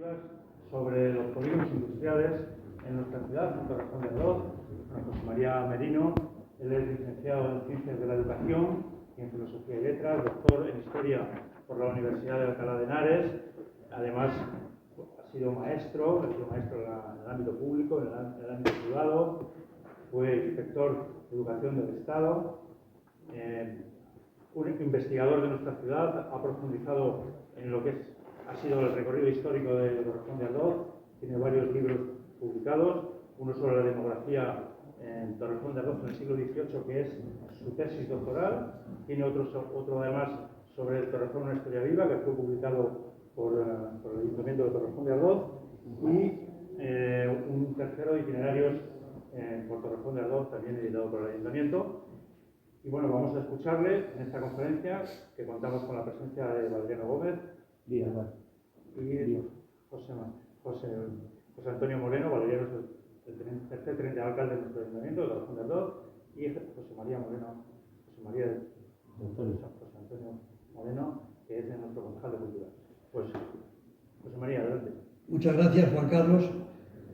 diapositivas sobre los polígonos industriales en nuestra ciudad, en Torrejón de Ardoz. José María Merino, él es licenciado en Ciencias de la Educación y en Filosofía y Letras, doctor en Historia por la Universidad de Alcalá de Henares. Además, ha sido maestro en el ámbito público, en el ámbito privado, fue inspector de Educación del Estado, un investigador de nuestra ciudad, ha profundizado en lo que ha sido el recorrido histórico de Torrejón de Ardoz, tiene varios libros publicados, uno sobre la demografía en Torrejón de Ardoz en el siglo XVIII, que es su tesis doctoral, tiene otro además sobre el Torrejón, una historia viva, que fue publicado por el Ayuntamiento de Torrejón de Ardoz, y un tercero de itinerarios por Torrejón de Ardoz, también editado por el Ayuntamiento. Y bueno, vamos a escucharle en esta conferencia, que contamos con la presencia de Valeriano Gómez y José Antonio Moreno. Valeriano es el tercer teniente alcalde de nuestro Ayuntamiento de Torrejón de Ardoz, y José Antonio Moreno, que es nuestro concejal de Cultura. Pues, José María, adelante. Muchas gracias, Juan Carlos.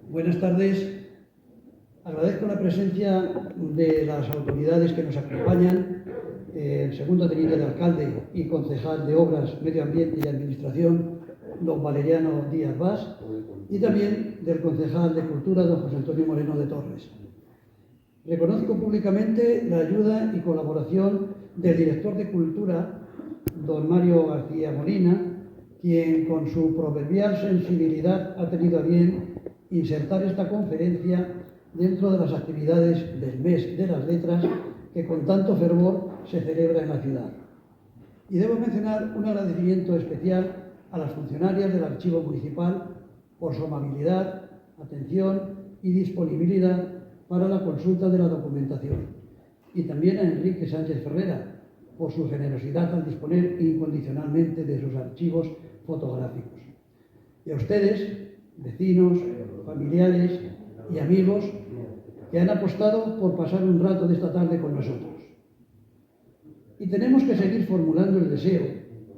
Buenas tardes. Agradezco la presencia de las autoridades que nos acompañan, el segundo teniente de alcalde y concejal de Obras, Medio Ambiente y Administración, don Valeriano Díaz Bas, y también del concejal de Cultura, don José Antonio Moreno de Torres. Reconozco públicamente la ayuda y colaboración del director de Cultura, don Mario García Molina, quien con su proverbial sensibilidad ha tenido a bien insertar esta conferencia dentro de las actividades del Mes de las Letras que con tanto fervor se celebra en la ciudad. Y debo mencionar un agradecimiento especial a las funcionarias del Archivo Municipal por su amabilidad, atención y disponibilidad para la consulta de la documentación. Y también a Enrique Sánchez Ferrera por su generosidad al disponer incondicionalmente de sus archivos fotográficos. Y a ustedes, vecinos, familiares y amigos que han apostado por pasar un rato de esta tarde con nosotros. Y tenemos que seguir formulando el deseo,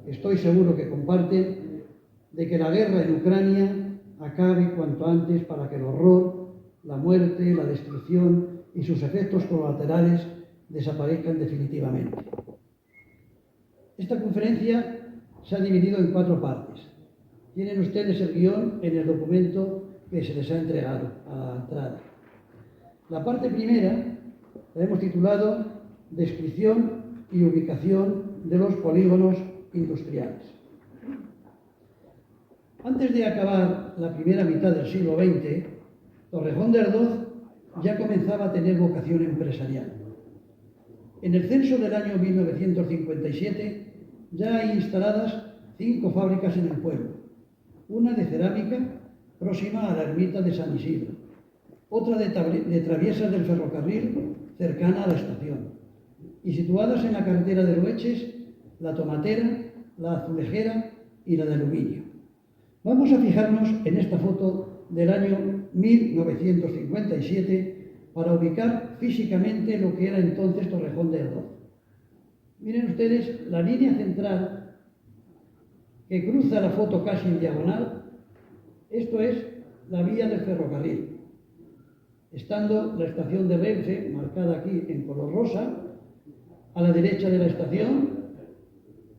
que estoy seguro que comparten, de que la guerra en Ucrania acabe cuanto antes para que el horror, la muerte, la destrucción y sus efectos colaterales desaparezcan definitivamente. Esta conferencia se ha dividido en 4 partes. Tienen ustedes el guión en el documento que se les ha entregado a la entrada. La parte primera la hemos titulado Descripción y ubicación de los polígonos industriales. Antes de acabar la primera mitad del siglo XX, Torrejón de Ardoz ya comenzaba a tener vocación empresarial. En el censo del año 1957 ya hay instaladas 5 fábricas en el pueblo, una de cerámica próxima a la ermita de San Isidro, otra de traviesas del ferrocarril cercana a la estación, y situadas en la carretera de Loeches, la tomatera, la azulejera y la de aluminio. Vamos a fijarnos en esta foto del año 1957 para ubicar físicamente lo que era entonces Torrejón de Ardoz. Miren ustedes la línea central que cruza la foto casi en diagonal. Esto es la vía del ferrocarril, estando la estación de Renfe, marcada aquí en color rosa, a la derecha de la estación,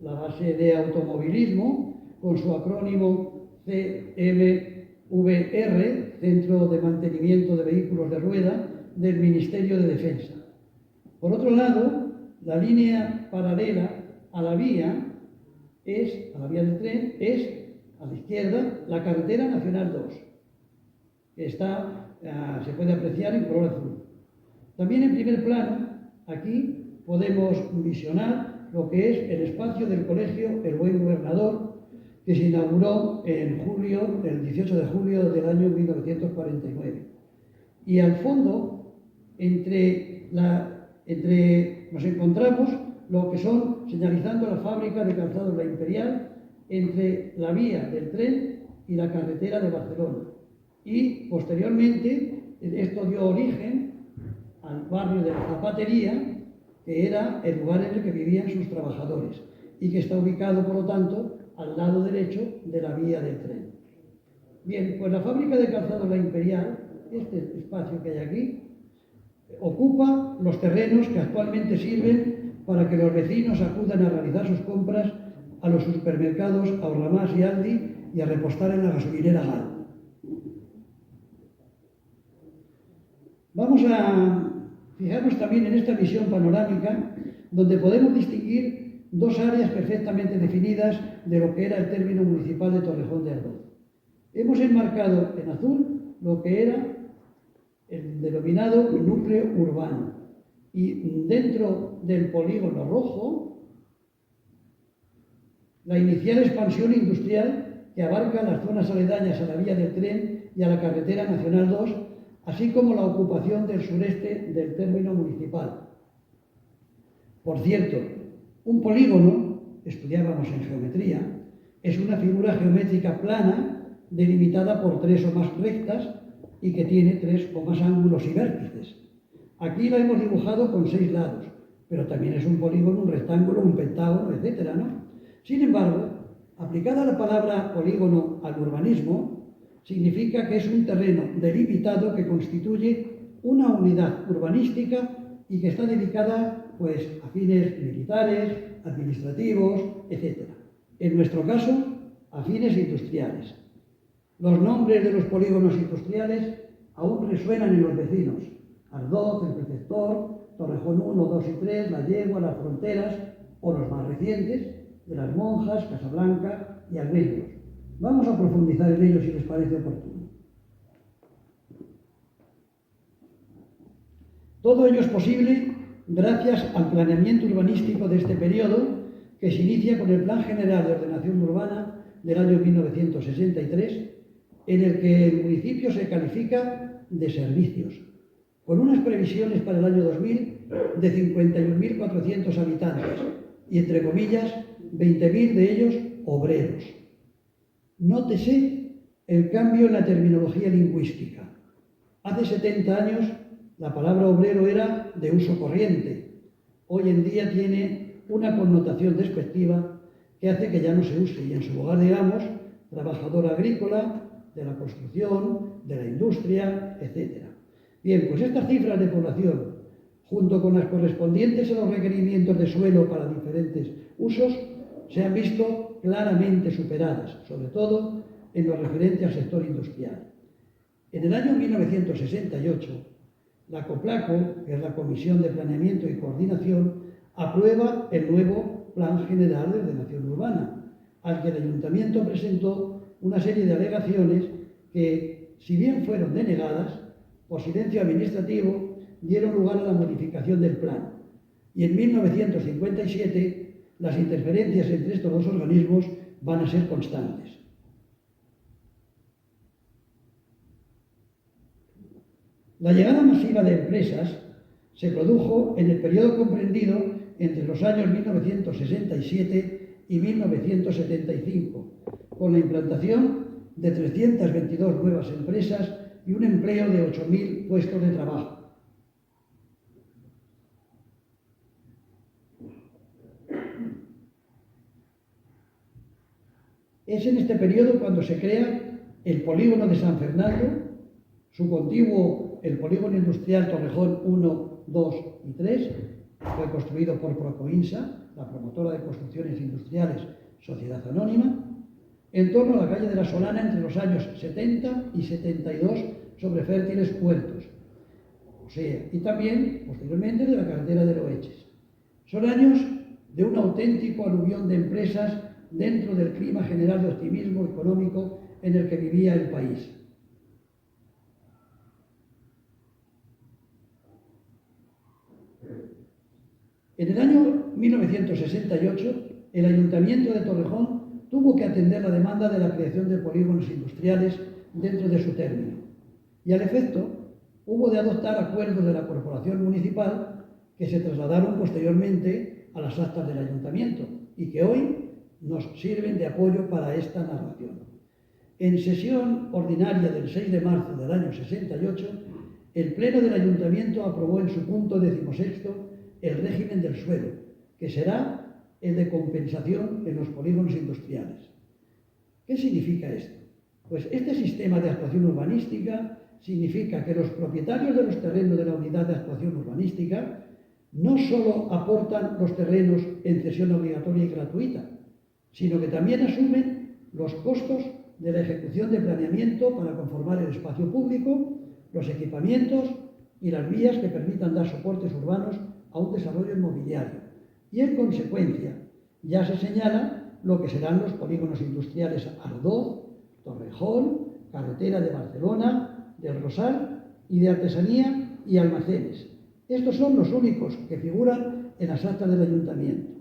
la base de automovilismo, con su acrónimo CMVR, Centro de Mantenimiento de Vehículos de Rueda del Ministerio de Defensa. Por otro lado, la línea paralela a la vía del tren, es a la izquierda la carretera Nacional 2, que se puede apreciar en color azul. También en primer plano, aquí podemos visionar lo que es el espacio del Colegio El Buen Gobernador, que se inauguró el 18 de julio del año 1949. Y al fondo, nos encontramos lo que son, señalizando la fábrica de calzados La Imperial, entre la vía del tren y la carretera de Barcelona. Y posteriormente esto dio origen al barrio de la Zapatería, que era el lugar en el que vivían sus trabajadores y que está ubicado, por lo tanto, al lado derecho de la vía del tren. Bien, pues la fábrica de calzado La Imperial, este espacio que hay aquí, ocupa los terrenos que actualmente sirven para que los vecinos acudan a realizar sus compras a los supermercados Ahorramás y Aldi y a repostar en la gasolinera GAL. Vamos a fijarnos también en esta visión panorámica, donde podemos distinguir dos áreas perfectamente definidas de lo que era el término municipal de Torrejón de Ardoz. Hemos enmarcado en azul lo que era el denominado núcleo urbano, y dentro del polígono rojo, la inicial expansión industrial que abarca las zonas aledañas a la vía del tren y a la carretera nacional 2, así como la ocupación del sureste del término municipal. Por cierto, un polígono, estudiábamos en geometría, es una figura geométrica plana delimitada por 3 o más rectas y que tiene 3 o más ángulos y vértices. Aquí la hemos dibujado con 6 lados, pero también es un polígono, un rectángulo, un pentágono, etc., ¿no? Sin embargo, aplicada la palabra polígono al urbanismo, significa que es un terreno delimitado que constituye una unidad urbanística y que está dedicada, pues, a fines militares, administrativos, etc. En nuestro caso, a fines industriales. Los nombres de los polígonos industriales aún resuenan en los vecinos: Ardoz, El Preceptor, Torrejón 1, 2 y 3, La Yegua, Las Fronteras, o los más recientes, de Las Monjas, Casablanca y Almendros. Vamos a profundizar en ellos si les parece oportuno. Todo ello es posible gracias al planeamiento urbanístico de este periodo, que se inicia con el Plan General de Ordenación Urbana del año 1963, en el que el municipio se califica de servicios, con unas previsiones para el año 2000 de 51.400 habitantes y, entre comillas, 20.000 de ellos obreros. Nótese el cambio en la terminología lingüística. Hace 70 años la palabra obrero era de uso corriente. Hoy en día tiene una connotación despectiva que hace que ya no se use, y en su lugar digamos trabajador agrícola, de la construcción, de la industria, etc. Bien, pues estas cifras de población, junto con las correspondientes a los requerimientos de suelo para diferentes usos, se han visto claramente superadas, sobre todo en lo referente al sector industrial. En el año 1968, la COPLACO, que es la Comisión de Planeamiento y Coordinación, aprueba el nuevo Plan General de Ordenación Urbana, al que el Ayuntamiento presentó una serie de alegaciones que, si bien fueron denegadas, por silencio administrativo, dieron lugar a la modificación del plan. Y en 1957, las interferencias entre estos dos organismos van a ser constantes. La llegada masiva de empresas se produjo en el periodo comprendido entre los años 1967 y 1975, con la implantación de 322 nuevas empresas y un empleo de 8.000 puestos de trabajo. Es en este periodo cuando se crea el polígono de San Fernando, su contiguo el polígono industrial Torrejón 1, 2 y 3, fue construido por Procoinsa, la promotora de construcciones industriales, sociedad anónima, en torno a la calle de la Solana entre los años 70 y 72 sobre fértiles puertos, o sea, y también posteriormente de la carretera de Loeches. Son años de un auténtico aluvión de empresas dentro del clima general de optimismo económico en el que vivía el país. En el año 1968, el Ayuntamiento de Torrejón tuvo que atender la demanda de la creación de polígonos industriales dentro de su término, y al efecto hubo de adoptar acuerdos de la Corporación Municipal que se trasladaron posteriormente a las actas del Ayuntamiento y que hoy nos sirven de apoyo para esta narración. En sesión ordinaria del 6 de marzo del año 68, el Pleno del Ayuntamiento aprobó en su punto 16º el régimen del suelo, que será el de compensación en los polígonos industriales. ¿Qué significa esto? Pues este sistema de actuación urbanística significa que los propietarios de los terrenos de la unidad de actuación urbanística no solo aportan los terrenos en cesión obligatoria y gratuita, sino que también asumen los costos de la ejecución de planeamiento para conformar el espacio público, los equipamientos y las vías que permitan dar soportes urbanos a un desarrollo inmobiliario. Y en consecuencia, ya se señala lo que serán los polígonos industriales Ardoz, Torrejón, Carretera de Barcelona, del Rosal y de Artesanía y Almacenes. Estos son los únicos que figuran en las actas del Ayuntamiento.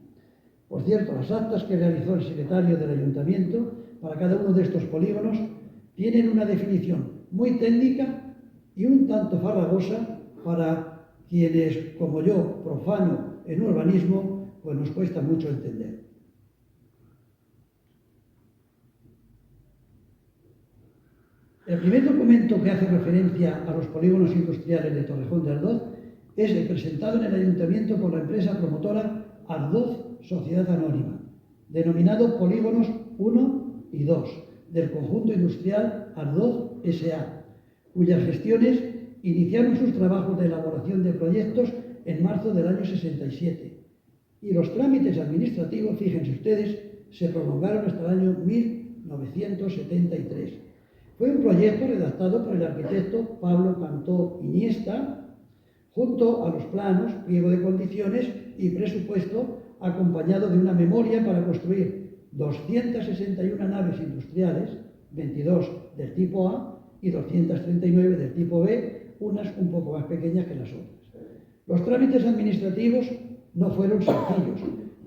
Por cierto, las actas que realizó el secretario del Ayuntamiento para cada uno de estos polígonos tienen una definición muy técnica y un tanto farragosa para quienes, como yo, profano en urbanismo, pues nos cuesta mucho entender. El primer documento que hace referencia a los polígonos industriales de Torrejón de Ardoz es el presentado en el Ayuntamiento por la empresa promotora Ardoz Sociedad Anónima, denominado Polígonos 1 y 2 del conjunto industrial Ardoz S.A., cuyas gestiones iniciaron sus trabajos de elaboración de proyectos en marzo del año 67 y los trámites administrativos, fíjense ustedes, se prolongaron hasta el año 1973. Fue un proyecto redactado por el arquitecto Pablo Cantó Iniesta, junto a los planos, pliego de condiciones y presupuesto, acompañado de una memoria para construir 261 naves industriales, 22 del tipo A y 239 del tipo B, unas un poco más pequeñas que las otras. Los trámites administrativos no fueron sencillos,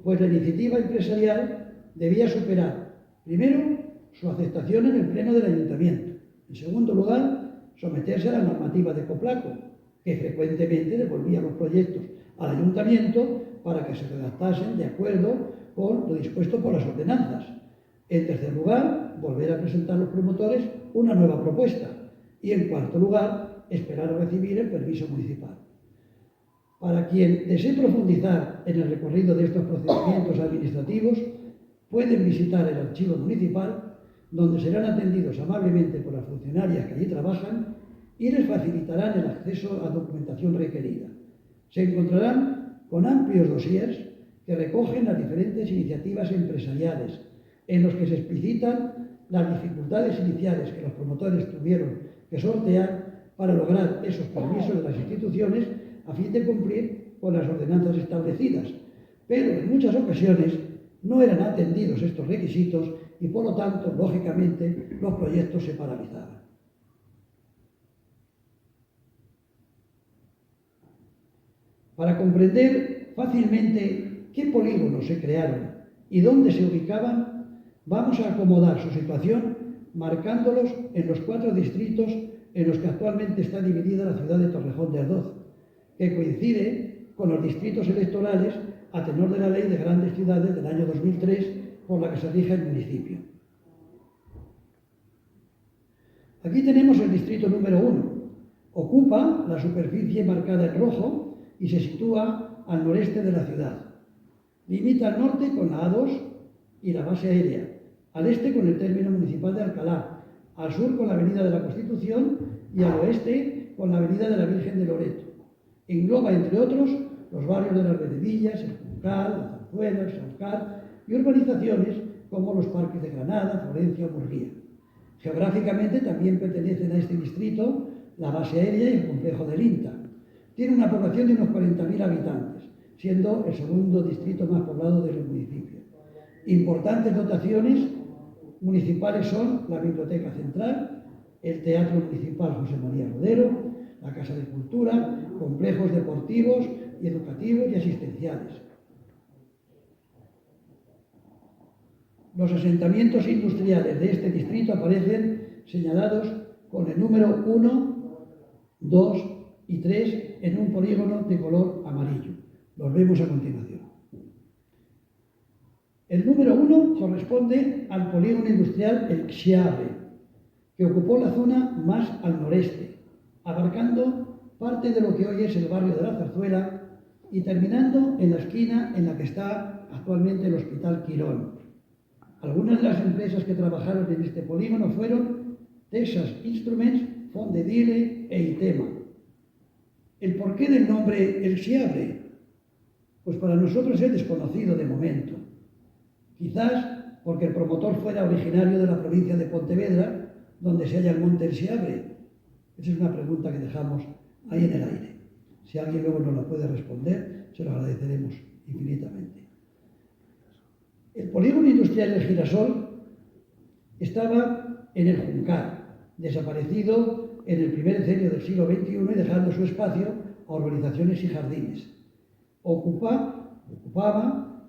pues la iniciativa empresarial debía superar, primero, su aceptación en el pleno del Ayuntamiento. En segundo lugar, someterse a la normativa de Coplaco, que frecuentemente devolvía los proyectos al Ayuntamiento para que se redactasen de acuerdo con lo dispuesto por las ordenanzas. En tercer lugar, volver a presentar a los promotores una nueva propuesta. Y en cuarto lugar, esperar a recibir el permiso municipal. Para quien desee profundizar en el recorrido de estos procedimientos administrativos, pueden visitar el archivo municipal, donde serán atendidos amablemente por las funcionarias que allí trabajan y les facilitarán el acceso a documentación requerida. Se encontrarán con amplios dossiers que recogen las diferentes iniciativas empresariales, en los que se explicitan las dificultades iniciales que los promotores tuvieron que sortear para lograr esos permisos de las instituciones a fin de cumplir con las ordenanzas establecidas. Pero en muchas ocasiones no eran atendidos estos requisitos y, por lo tanto, lógicamente, los proyectos se paralizaban. Para comprender fácilmente qué polígonos se crearon y dónde se ubicaban, vamos a acomodar su situación marcándolos en los 4 distritos en los que actualmente está dividida la ciudad de Torrejón de Ardoz, que coincide con los distritos electorales a tenor de la Ley de Grandes Ciudades del año 2003, por la que se rige el municipio. Aquí tenemos el distrito número 1. Ocupa la superficie marcada en rojo y se sitúa al noreste de la ciudad. Limita al norte con la A2 y la base aérea, al este con el término municipal de Alcalá, al sur con la avenida de la Constitución y al oeste con la avenida de la Virgen de Loreto. Engloba, entre otros, los barrios de las Verevillas, el Juncal, la Zarzuela, el Saucar y urbanizaciones como los parques de Granada, Florencia o Murguía. Geográficamente también pertenecen a este distrito la base aérea y el complejo del INTA. Tiene una población de unos 40.000 habitantes, siendo el segundo distrito más poblado del municipio. Importantes dotaciones municipales son la Biblioteca Central, el Teatro Municipal José María Rodero, la Casa de Cultura, complejos deportivos y educativos y asistenciales. Los asentamientos industriales de este distrito aparecen señalados con el número 1, 2 y 3 en un polígono de color amarillo. Los vemos a continuación. El número 1 corresponde al polígono industrial El Xiabre, que ocupó la zona más al noreste, abarcando parte de lo que hoy es el barrio de la Zarzuela y terminando en la esquina en la que está actualmente el Hospital Quirón. Algunas de las empresas que trabajaron en este polígono fueron Texas Instruments, Fondedile e Itema. ¿El porqué del nombre El Siabre? Pues para nosotros es desconocido de momento. Quizás porque el promotor fuera originario de la provincia de Pontevedra, donde se halla el monte El Siabre. Esa es una pregunta que dejamos ahí en el aire. Si alguien luego nos la puede responder, se lo agradeceremos infinitamente. El polígono industrial del Girasol estaba en el Juncal, desaparecido en el primer decenio del siglo XXI y dejando su espacio a urbanizaciones y jardines. Ocupaba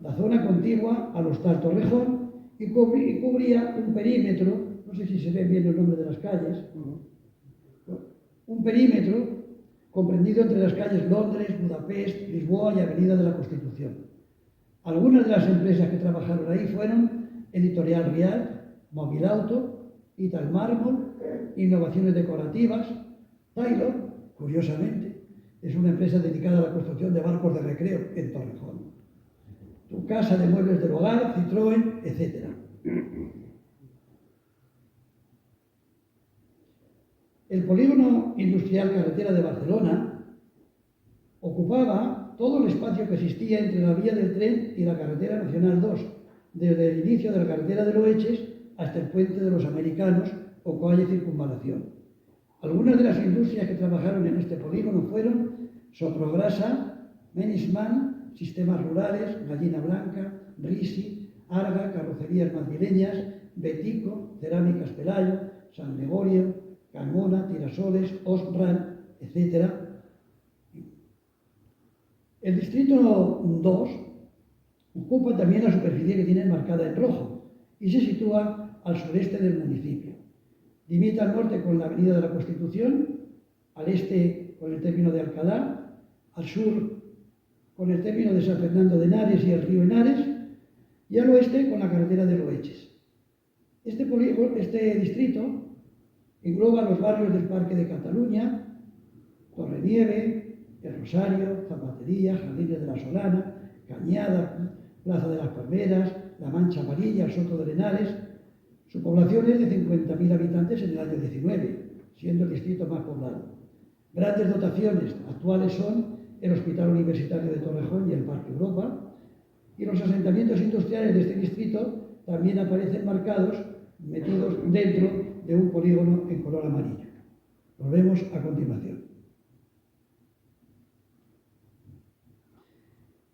la zona contigua al Hostal Torrejón y cubría un perímetro, no sé si se ven bien el nombre de las calles, un perímetro comprendido entre las calles Londres, Budapest, Lisboa y Avenida de la Constitución. Algunas de las empresas que trabajaron ahí fueron Editorial Rial, Mobilauto, Italmármol, Innovaciones Decorativas. Taylor, curiosamente, es una empresa dedicada a la construcción de barcos de recreo en Torrejón. Tu Casa de Muebles del Hogar, Citroën, etc. El polígono industrial Carretera de Barcelona ocupaba todo el espacio que existía entre la vía del tren y la carretera nacional 2, desde el inicio de la carretera de Loeches hasta el puente de los Americanos o calle Circunvalación. Algunas de las industrias que trabajaron en este polígono fueron Soprograsa, Menisman, Sistemas Rurales, Gallina Blanca, Risi, Arga, Carrocerías Madrileñas, Betico, Cerámicas Pelayo, San Gregorio, Carmona, Tirasoles, Osran, etc. El distrito 2 ocupa también la superficie que tiene marcada en rojo y se sitúa al sureste del municipio. Limita al norte con la Avenida de la Constitución, al este con el término de Alcalá, al sur con el término de San Fernando de Henares y el río Henares, y al oeste con la carretera de Loeches. Este distrito engloba los barrios del Parque de Cataluña, Torrenieve, El Rosario, Zapatería, Jardines de la Solana, Cañada, Plaza de las Palmeras, La Mancha Amarilla, Soto de Henares. Su población es de 50.000 habitantes en el año 19, siendo el distrito más poblado. Grandes dotaciones actuales son el Hospital Universitario de Torrejón y el Parque Europa, y los asentamientos industriales de este distrito también aparecen marcados, metidos dentro de un polígono en color amarillo. Lo vemos a continuación.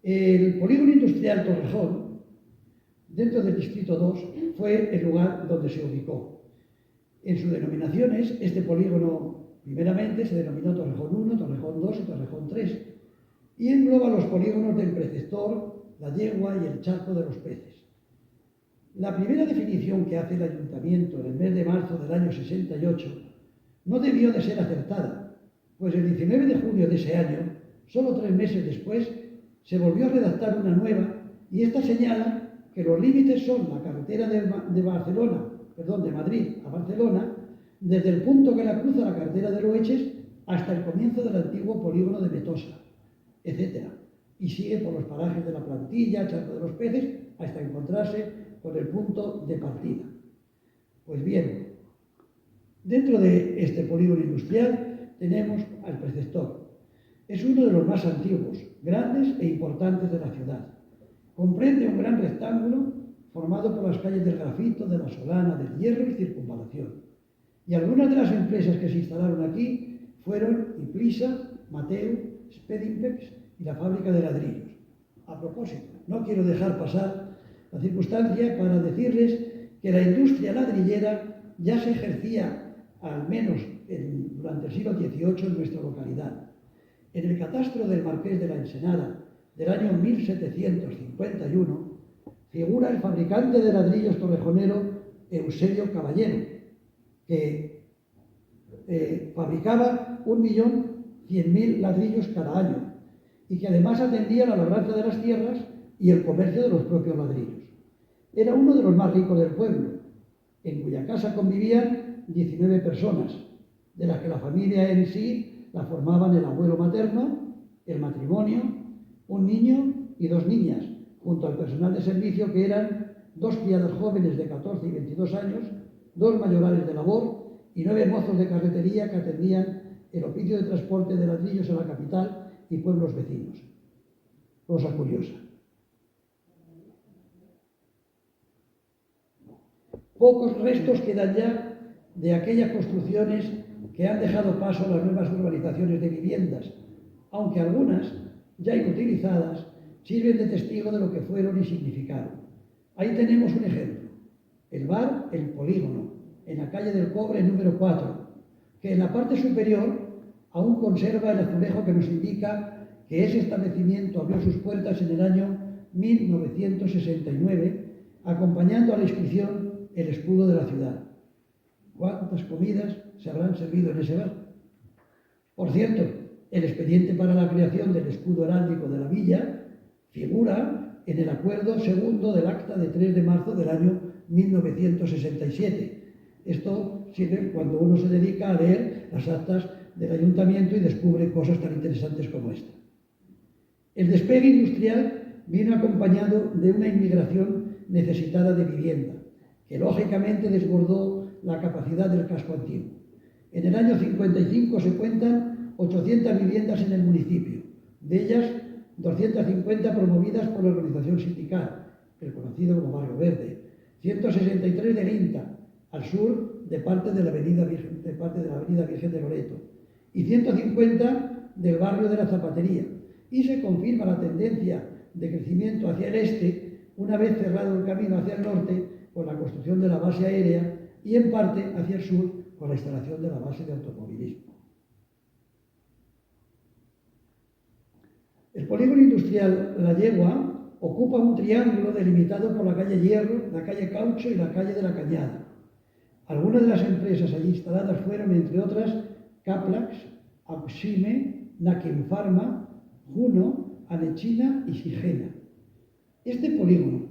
El polígono industrial Torrejón, dentro del distrito 2, fue el lugar donde se ubicó. En sus denominaciones, este polígono primeramente se denominó Torrejón 1, Torrejón 2 y Torrejón 3, y engloba los polígonos del Preceptor, la Yegua y el Charco de los Peces. La primera definición que hace el Ayuntamiento en el mes de marzo del año 68 no debió de ser acertada, pues el 19 de junio de ese año, solo 3 meses después, se volvió a redactar una nueva y esta señala que los límites son la carretera de Madrid a Barcelona, desde el punto que la cruza la carretera de Loeches hasta el comienzo del antiguo polígono de Metosa, etc. Y sigue por los parajes de la Plantilla, Charco de los Peces, hasta encontrarse con el punto de partida. Pues bien, dentro de este polígono industrial tenemos al Preceptor. Es uno de los más antiguos, grandes e importantes de la ciudad. Comprende un gran rectángulo formado por las calles del Grafito, de la Solana, del Hierro y Circunvalación. Y algunas de las empresas que se instalaron aquí fueron Iplisa, Mateu, Spedimpex y la fábrica de ladrillos. A propósito, no quiero dejar pasar la circunstancia para decirles que la industria ladrillera ya se ejercía, al menos durante el siglo XVIII, en nuestra localidad. En el catastro del Marqués de la Ensenada del año 1751 figura el fabricante de ladrillos torrejonero Eusebio Caballero, que fabricaba 1.100.000 ladrillos cada año y que además atendía la labranza de las tierras y el comercio de los propios ladrillos. Era uno de los más ricos del pueblo, en cuya casa convivían 19 personas, de las que la familia en sí la formaban el abuelo materno, el matrimonio, un niño y 2 niñas, junto al personal de servicio que eran 2 criadas jóvenes de 14 y 22 años, 2 mayorales de labor y 9 mozos de carretería que atendían el oficio de transporte de ladrillos a la capital y pueblos vecinos. Cosa curiosa. Pocos restos quedan ya de aquellas construcciones que han dejado paso a las nuevas urbanizaciones de viviendas, aunque algunas, ya inutilizadas, sirven de testigo de lo que fueron y significaron. Ahí tenemos un ejemplo: el bar El Polígono, en la calle del Cobre número 4, que en la parte superior aún conserva el azulejo que nos indica que ese establecimiento abrió sus puertas en el año 1969, acompañando a la inscripción el escudo de la ciudad. ¿Cuántas comidas se habrán servido en ese bar? Por cierto, el expediente para la creación del escudo heráldico de la villa figura en el acuerdo segundo del acta de 3 de marzo del año 1967. Esto sirve cuando uno se dedica a leer las actas del ayuntamiento y descubre cosas tan interesantes como esta. El despegue industrial vino acompañado de una inmigración necesitada de vivienda, que lógicamente desbordó la capacidad del casco antiguo. En el año 55 se cuentan 800 viviendas en el municipio, de ellas 250 promovidas por la organización sindical, el conocido como Barrio Verde, 163 del INTA, al sur de parte de la avenida Virgen de Loreto, y 150 del barrio de la Zapatería. Y se confirma la tendencia de crecimiento hacia el este, una vez cerrado el camino hacia el norte con la construcción de la base aérea y en parte hacia el sur con la instalación de la base de automovilismo. El polígono industrial La Yegua ocupa un triángulo delimitado por la calle Hierro, la calle Caucho y la calle de la Cañada. Algunas de las empresas allí instaladas fueron, entre otras, Caplax, Auxime, Naquim Pharma, Juno, Anechina y Sigena. Este polígono,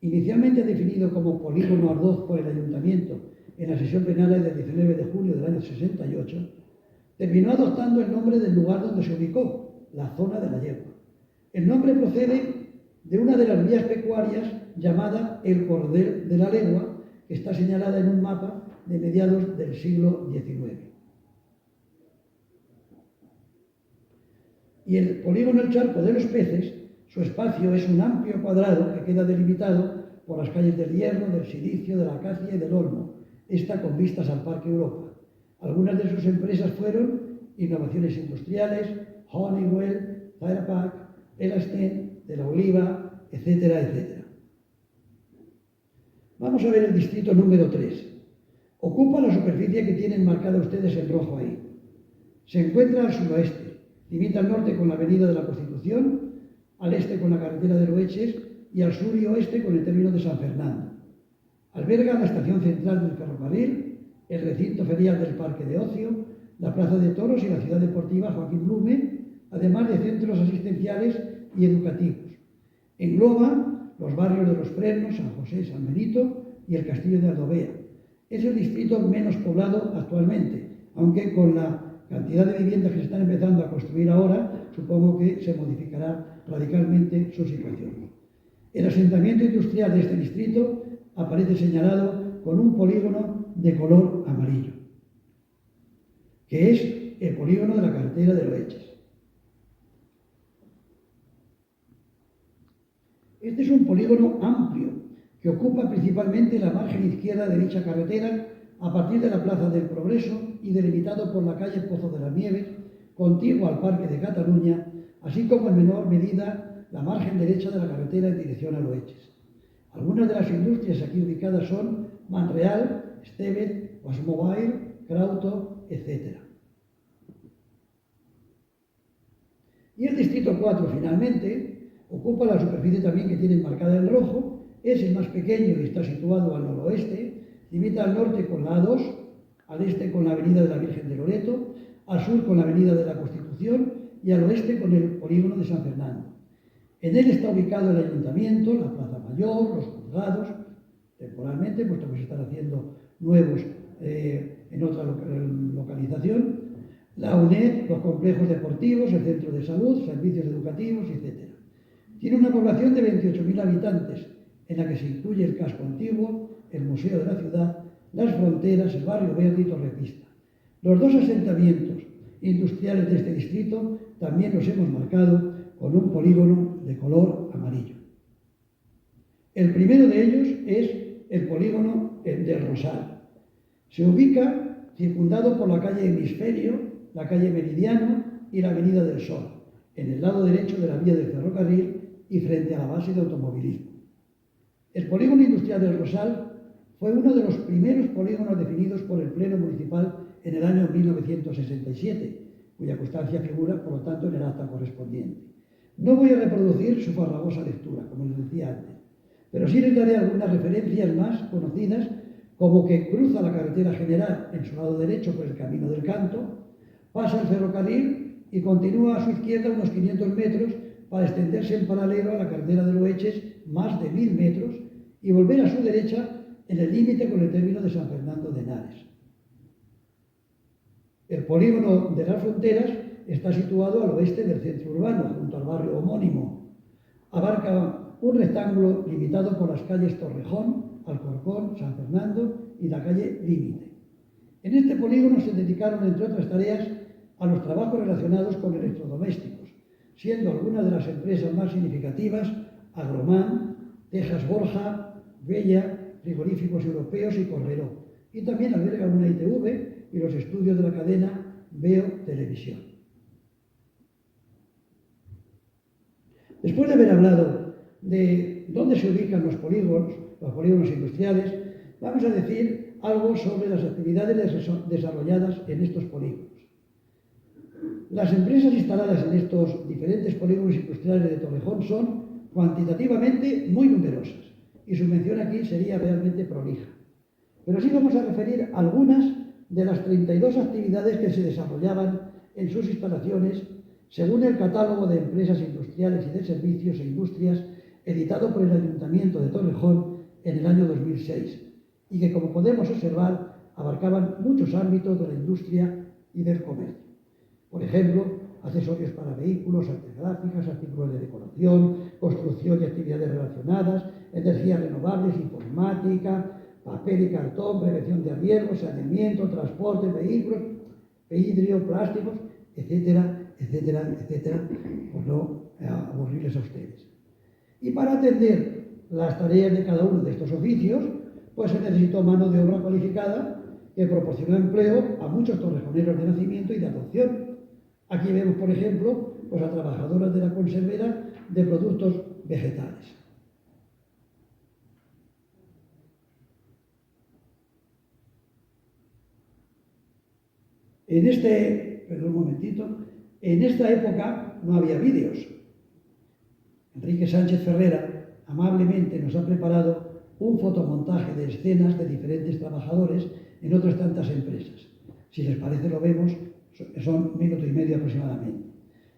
inicialmente definido como Polígono Ardoz por el Ayuntamiento en la sesión plenaria del 19 de julio del año 68, terminó adoptando el nombre del lugar donde se ubicó, la zona de La Yegua. El nombre procede de una de las vías pecuarias llamada el Cordel de la Legua, que está señalada en un mapa de mediados del siglo XIX. Y el polígono El Charco de los Peces, su espacio es un amplio cuadrado que queda delimitado por las calles del Hierro, del Silicio, de la Acacia y del Olmo, esta con vistas al Parque Europa. Algunas de sus empresas fueron Innovaciones Industriales, Honeywell, Tirapac, Elasten, de la Oliva, etcétera, etcétera. Vamos a ver el distrito número 3. Ocupa la superficie que tienen marcada ustedes en rojo ahí. Se encuentra al suroeste, limita al norte con la avenida de la Constitución, al este con la carretera de Loeches y al sur y oeste con el término de San Fernando. Alberga la estación central del ferrocarril, el recinto ferial del Parque de Ocio, la Plaza de Toros y la ciudad deportiva Joaquín Blume, además de centros asistenciales y educativos. Engloba los barrios de Los Frenos, San José, San Benito y el Castillo de Aldovea. Es el distrito menos poblado actualmente, aunque con la cantidad de viviendas que se están empezando a construir ahora, supongo que se modificará radicalmente su situación. El asentamiento industrial de este distrito aparece señalado con un polígono de color amarillo, que es el polígono de la carretera de Loeches. Este es un polígono amplio que ocupa principalmente la margen izquierda de dicha carretera a partir de la Plaza del Progreso y delimitado por la calle Pozo de las Nieves, contigua al Parque de Cataluña, así como en menor medida la margen derecha de la carretera en dirección a Loeches. Algunas de las industrias aquí ubicadas son Manreal, Estevez, Wasmobile, Krauto, etc. Y el distrito 4, finalmente, ocupa la superficie también que tienen marcada en rojo, es el más pequeño y está situado al noroeste, limita al norte con la A2, al este con la avenida de la Virgen de Loreto, al sur con la avenida de la Constitución y al oeste con el polígono de San Fernando. En él está ubicado el ayuntamiento, la Plaza Mayor, los juzgados, temporalmente, puesto que se están haciendo nuevos en otra localización, la UNED, los complejos deportivos, el centro de salud, servicios educativos, etc. Tiene una población de 28.000 habitantes, en la que se incluye el casco antiguo, el museo de la ciudad, Las Fronteras, el barrio Verde y Torrepista. Los dos asentamientos industriales de este distrito también los hemos marcado con un polígono de color amarillo. El primero de ellos es el polígono del Rosal. Se ubica circundado por la calle Hemisferio, la calle Meridiano y la Avenida del Sol, en el lado derecho de la vía del ferrocarril y frente a la base de automovilismo. El polígono industrial del Rosal fue uno de los primeros polígonos definidos por el Pleno Municipal en el año 1967, cuya constancia figura, por lo tanto, en el acta correspondiente. No voy a reproducir su farragosa lectura, como les decía antes, pero sí les daré algunas referencias más conocidas, como que cruza la carretera general en su lado derecho por el Camino del Canto, pasa el ferrocarril y continúa a su izquierda unos 500 metros para extenderse en paralelo a la carretera de Loeches más de 1000 metros y volver a su derecha en el límite con el término de San Fernando de Henares. El polígono de las Fronteras está situado al oeste del centro urbano, junto al barrio homónimo. Abarca un rectángulo limitado por las calles Torrejón, Alcorcón, San Fernando y la calle Límite. En este polígono se dedicaron, entre otras tareas, a los trabajos relacionados con electrodomésticos, siendo algunas de las empresas más significativas Agromán, Tejas Borja, Bella, Frigoríficos Europeos y Correró. Y también alberga una ITV y los estudios de la cadena Veo Televisión. Después de haber hablado de dónde se ubican los polígonos industriales, vamos a decir algo sobre las actividades desarrolladas en estos polígonos. Las empresas instaladas en estos diferentes polígonos industriales de Torrejón son cuantitativamente muy numerosas y su mención aquí sería realmente prolija. Pero sí vamos a referir algunas de las 32 actividades que se desarrollaban en sus instalaciones según el catálogo de empresas industriales y de servicios e industrias editado por el Ayuntamiento de Torrejón en el año 2006 y que, como podemos observar, abarcaban muchos ámbitos de la industria y del comercio. Por ejemplo, accesorios para vehículos, artes gráficas, artículos de decoración, construcción y actividades relacionadas, energías renovables, informática, papel y cartón, prevención de riesgos, saneamiento, transporte, vehículos, vidrio, plásticos, etcétera, etcétera, etcétera, por no aburrirles a ustedes. Y para atender las tareas de cada uno de estos oficios, pues se necesitó mano de obra cualificada que proporcionó empleo a muchos torrejoneros de nacimiento y de adopción. Aquí vemos, por ejemplo, pues a trabajadoras de la conservera de productos vegetales. En esta época no había vídeos. Enrique Sánchez Ferrera amablemente nos ha preparado un fotomontaje de escenas de diferentes trabajadores en otras tantas empresas. Si les parece lo vemos, son 1 minuto y medio aproximadamente.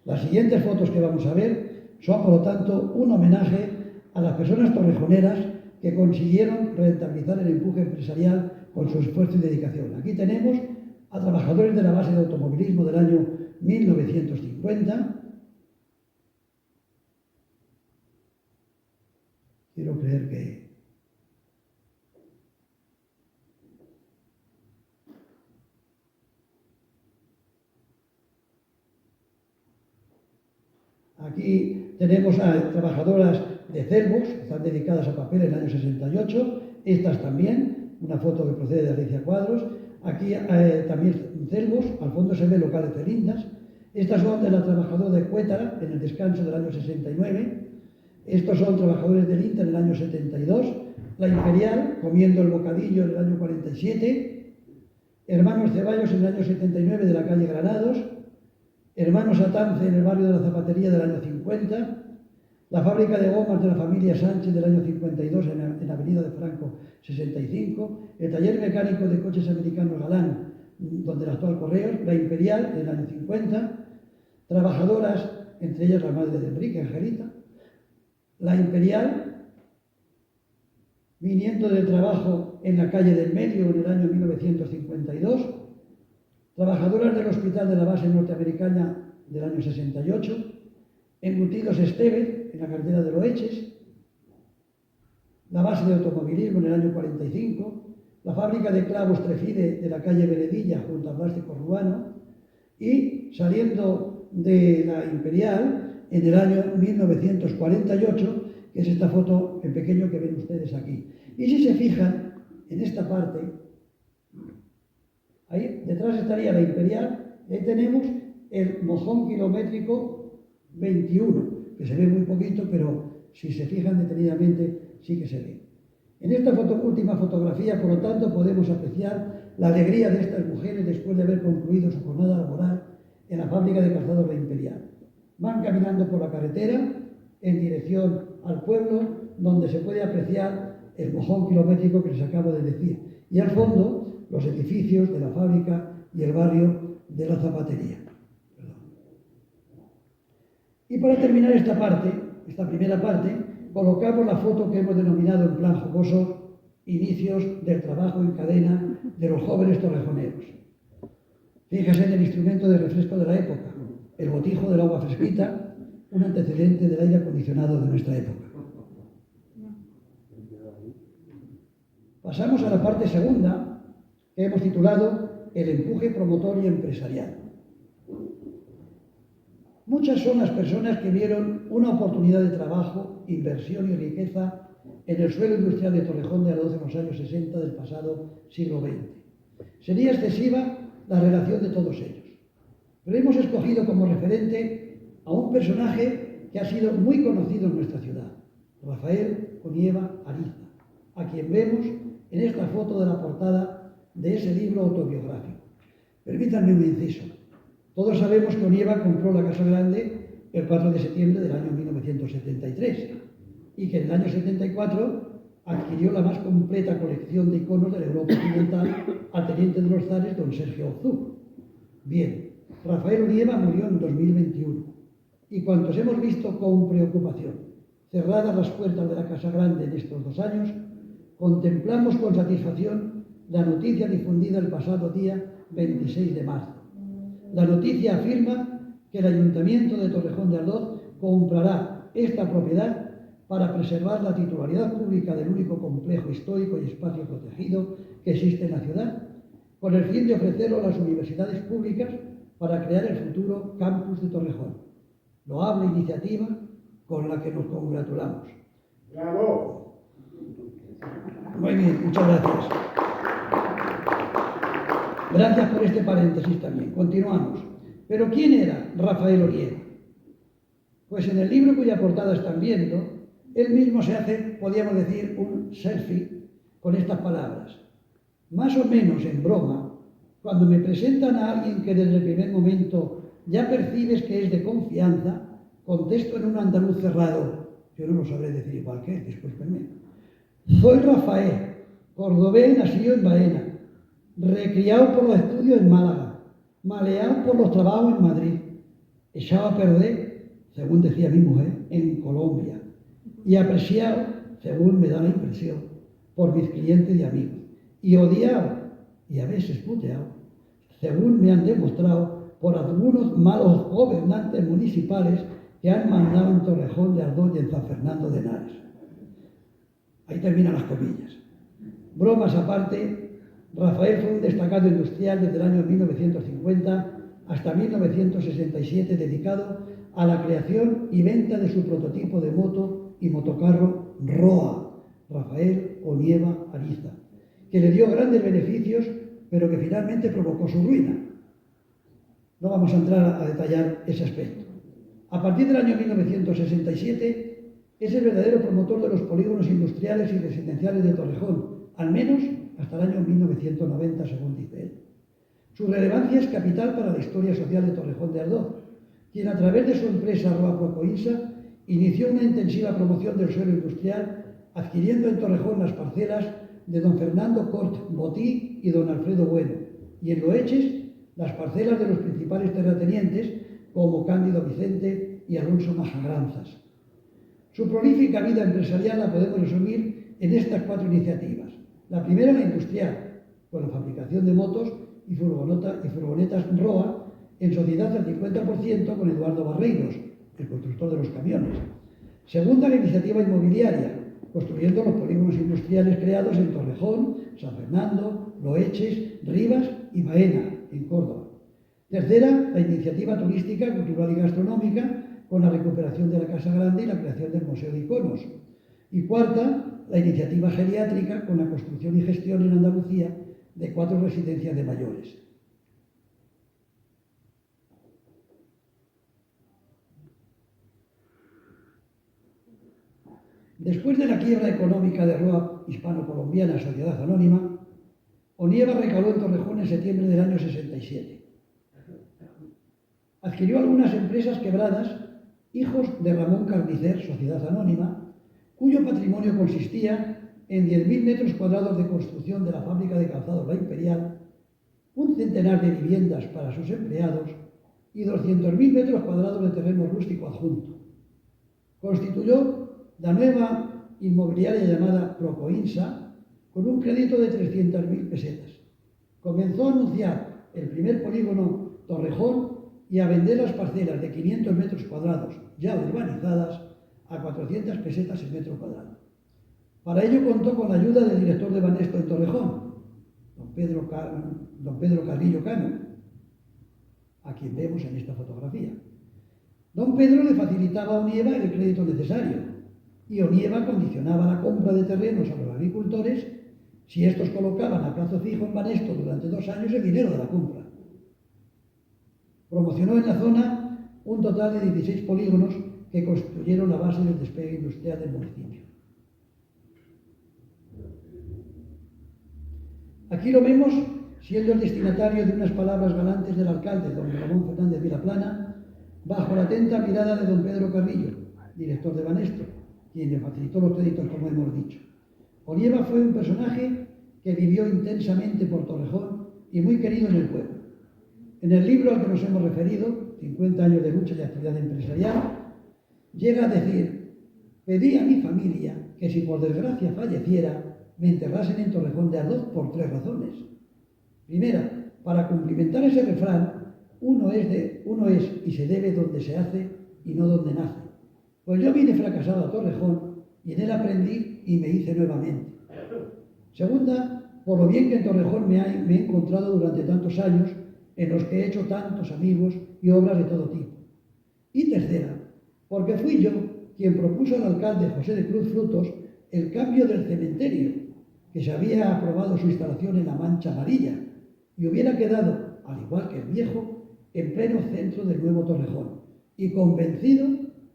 Las siguientes fotos que vamos a ver son, por lo tanto, un homenaje a las personas torrejoneras que consiguieron rentabilizar el empuje empresarial con su esfuerzo y dedicación. Aquí tenemos a trabajadores de la base de automovilismo del año 1950. Quiero creer que aquí tenemos a trabajadoras de Celbox, que están dedicadas a papel en el año 68, estas también, una foto que procede de Alicia Cuadros. Aquí también Celbox, al fondo se ve locales de Lindas. Estas son de la trabajadora de Cuétara en el descanso del año 69. Estos son trabajadores del INTA en el año 72. La Imperial, comiendo el bocadillo en el año 47. Hermanos Ceballos en el año 79 de la calle Granados. Hermanos Atance en el barrio de la Zapatería del año 50. La fábrica de gomas de la familia Sánchez del año 52 en la avenida de Franco 65. El taller mecánico de coches americanos Galán, donde el actual Correos. La Imperial en el año 50. Trabajadoras, entre ellas la madre de Enrique, Angelita. La Imperial, viniendo del trabajo en la calle del Medio en el año 1952. Trabajadoras del Hospital de la Base Norteamericana del año 68. Embutidos Estevez en la carretera de Loeches. La base de automovilismo en el año 45. la fábrica de clavos Trefide de la calle Veredilla, junto al plástico urbano, y saliendo de la Imperial en el año 1948, que es esta foto en pequeño que ven ustedes aquí. Y si se fijan en esta parte, ahí detrás estaría la Imperial, y ahí tenemos el mojón kilométrico 21, que se ve muy poquito, pero si se fijan detenidamente sí que se ve. En esta última fotografía, por lo tanto, podemos apreciar la alegría de estas mujeres después de haber concluido su jornada laboral en la fábrica de calzados La Imperial. Van caminando por la carretera en dirección al pueblo, donde se puede apreciar el mojón kilométrico que les acabo de decir. Y al fondo, los edificios de la fábrica y el barrio de la zapatería. Y para terminar esta primera parte, colocamos la foto que hemos denominado en plan jocoso inicios del trabajo en cadena de los jóvenes torrejoneros. Fíjese en el instrumento de refresco de la época, el botijo del agua fresquita, un antecedente del aire acondicionado de nuestra época. Pasamos a la parte segunda, que hemos titulado El empuje promotor y empresarial. Muchas son las personas que vieron una oportunidad de trabajo, inversión y riqueza en el suelo industrial de Torrejón de Ardoz en los años 60 del pasado siglo XX. Sería excesiva la relación de todos ellos, pero hemos escogido como referente a un personaje que ha sido muy conocido en nuestra ciudad, Rafael Onieva Ariza, a quien vemos en esta foto de la portada de ese libro autobiográfico. Permítanme un inciso. Todos sabemos que Onieva compró la Casa Grande el 4 de septiembre del año 1973 y que en el año 74 adquirió la más completa colección de iconos de la Europa occidental al teniente de los zares, don Sergio Orzú. Bien, Rafael Onieva murió en 2021 y cuantos hemos visto con preocupación cerradas las puertas de la Casa Grande en estos 2 años, contemplamos con satisfacción la noticia difundida el pasado día 26 de marzo. La noticia afirma que el Ayuntamiento de Torrejón de Ardoz comprará esta propiedad para preservar la titularidad pública del único complejo histórico y espacio protegido que existe en la ciudad, con el fin de ofrecerlo a las universidades públicas para crear el futuro campus de Torrejón. Loable iniciativa con la que nos congratulamos. ¡Bravo! Muy bien, muchas gracias. Gracias por este paréntesis también. Continuamos. ¿Pero quién era Rafael Onieva? Pues en el libro cuya portada están viendo, él mismo se hace, podríamos decir, un selfie con estas palabras. Más o menos en broma, cuando me presentan a alguien que desde el primer momento ya percibes que es de confianza, contesto en un andaluz cerrado. Yo no lo sabré decir igual que él, discúlpenme. Soy Rafael, cordobés nacido en Baena, recriado por los estudios en Málaga, maleado por los trabajos en Madrid, echado a perder, según decía mi mujer, en Colombia, y apreciado, según me da la impresión, por mis clientes y amigos, y odiado, y a veces puteado, según me han demostrado por algunos malos gobernantes municipales que han mandado en Torrejón de Ardoz y en San Fernando de Henares. Ahí terminan las comillas. Bromas aparte, Rafael fue un destacado industrial desde el año 1950 hasta 1967 dedicado a la creación y venta de su prototipo de moto y motocarro ROA, Rafael Onieva Ariza, que le dio grandes beneficios, pero que finalmente provocó su ruina. No vamos a entrar a detallar ese aspecto. A partir del año 1967 es el verdadero promotor de los polígonos industriales y residenciales de Torrejón, al menos hasta el año 1990, según dice él. Su relevancia es capital para la historia social de Torrejón de Ardoz, quien a través de su empresa Roa Coinsa inició una intensiva promoción del suelo industrial, adquiriendo en Torrejón las parcelas de don Fernando Cort Botí y don Alfredo Bueno, y en Loeches las parcelas de los principales terratenientes como Cándido Vicente y Alonso Majagranzas. Su prolífica vida empresarial la podemos resumir en estas 4 iniciativas. La primera, la industrial, con la fabricación de motos y furgonetas ROA, en sociedad al 50% con Eduardo Barreiros, el constructor de los camiones. Segunda, la iniciativa inmobiliaria, construyendo los polígonos industriales creados en Torrejón, San Fernando, Loeches, Rivas y Baena, en Córdoba. Tercera, la iniciativa turística, cultural y gastronómica, con la recuperación de la Casa Grande y la creación del Museo de Iconos. Y cuarta, la iniciativa geriátrica, con la construcción y gestión en Andalucía de 4 residencias de mayores. Después de la quiebra económica de Roa Hispano-Colombiana Sociedad Anónima, Onieva recaló en Torrejón en septiembre del año 67. Adquirió algunas empresas quebradas, hijos de Ramón Carnicer, Sociedad Anónima, cuyo patrimonio consistía en 10.000 metros cuadrados de construcción de la fábrica de calzados La Imperial, un centenar de viviendas para sus empleados y 200.000 metros cuadrados de terreno rústico adjunto. Constituyó la nueva inmobiliaria llamada Procoinsa con un crédito de 300.000 pesetas. Comenzó a anunciar el primer polígono Torrejón y a vender las parcelas de 500 metros cuadrados ya urbanizadas a 400 pesetas el metro cuadrado. Para ello contó con la ayuda del director de Banesto en Torrejón, don Pedro Carrillo Cano, a quien vemos en esta fotografía. Don Pedro le facilitaba a Onieva el crédito necesario y Onieva condicionaba la compra de terrenos a los agricultores si estos colocaban a plazo fijo en Banesto durante 2 años el dinero de la compra. Promocionó en la zona un total de 16 polígonos que constituyeron la base del despegue industrial del municipio. Aquí lo vemos siendo el destinatario de unas palabras galantes del alcalde, don Ramón Fernández Vilaplana, bajo la atenta mirada de don Pedro Carrillo, director de Banesto, quien le facilitó los créditos, como hemos dicho. Onieva fue un personaje que vivió intensamente por Torrejón y muy querido en el pueblo. En el libro al que nos hemos referido, 50 años de lucha y actividad empresarial, llega a decir: pedí a mi familia que si por desgracia falleciera, me enterrasen en Torrejón de Ardoz por 3 razones. Primera, para cumplimentar ese refrán, uno es y se debe donde se hace y no donde nace. Pues yo vine fracasado a Torrejón y en él aprendí y me hice nuevamente. Segunda, por lo bien que en Torrejón me he encontrado durante tantos años, en los que he hecho tantos amigos y obras de todo tipo. Y tercera, porque fui yo quien propuso al alcalde José de Cruz Frutos el cambio del cementerio, que se había aprobado su instalación en la Mancha Amarilla y hubiera quedado, al igual que el viejo, en pleno centro del nuevo Torrejón, y convencido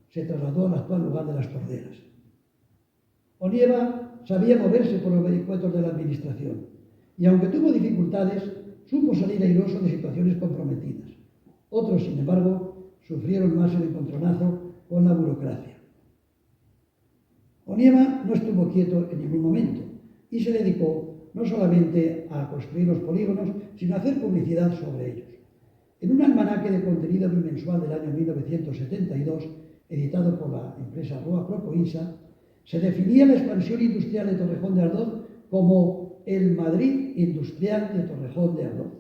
se trasladó al actual lugar de las Corderas. Onieva sabía moverse por los vericuetos de la administración y aunque tuvo dificultades, supo salir airoso de situaciones comprometidas. Otros, sin embargo, sufrieron más el encontronazo con la burocracia. Onieva no estuvo quieto en ningún momento y se dedicó no solamente a construir los polígonos, sino a hacer publicidad sobre ellos. En un almanaque de contenido bimensual del año 1972, editado por la empresa Roa Procoinsa, se definía la expansión industrial de Torrejón de Ardoz como el Madrid industrial de Torrejón de Ardoz.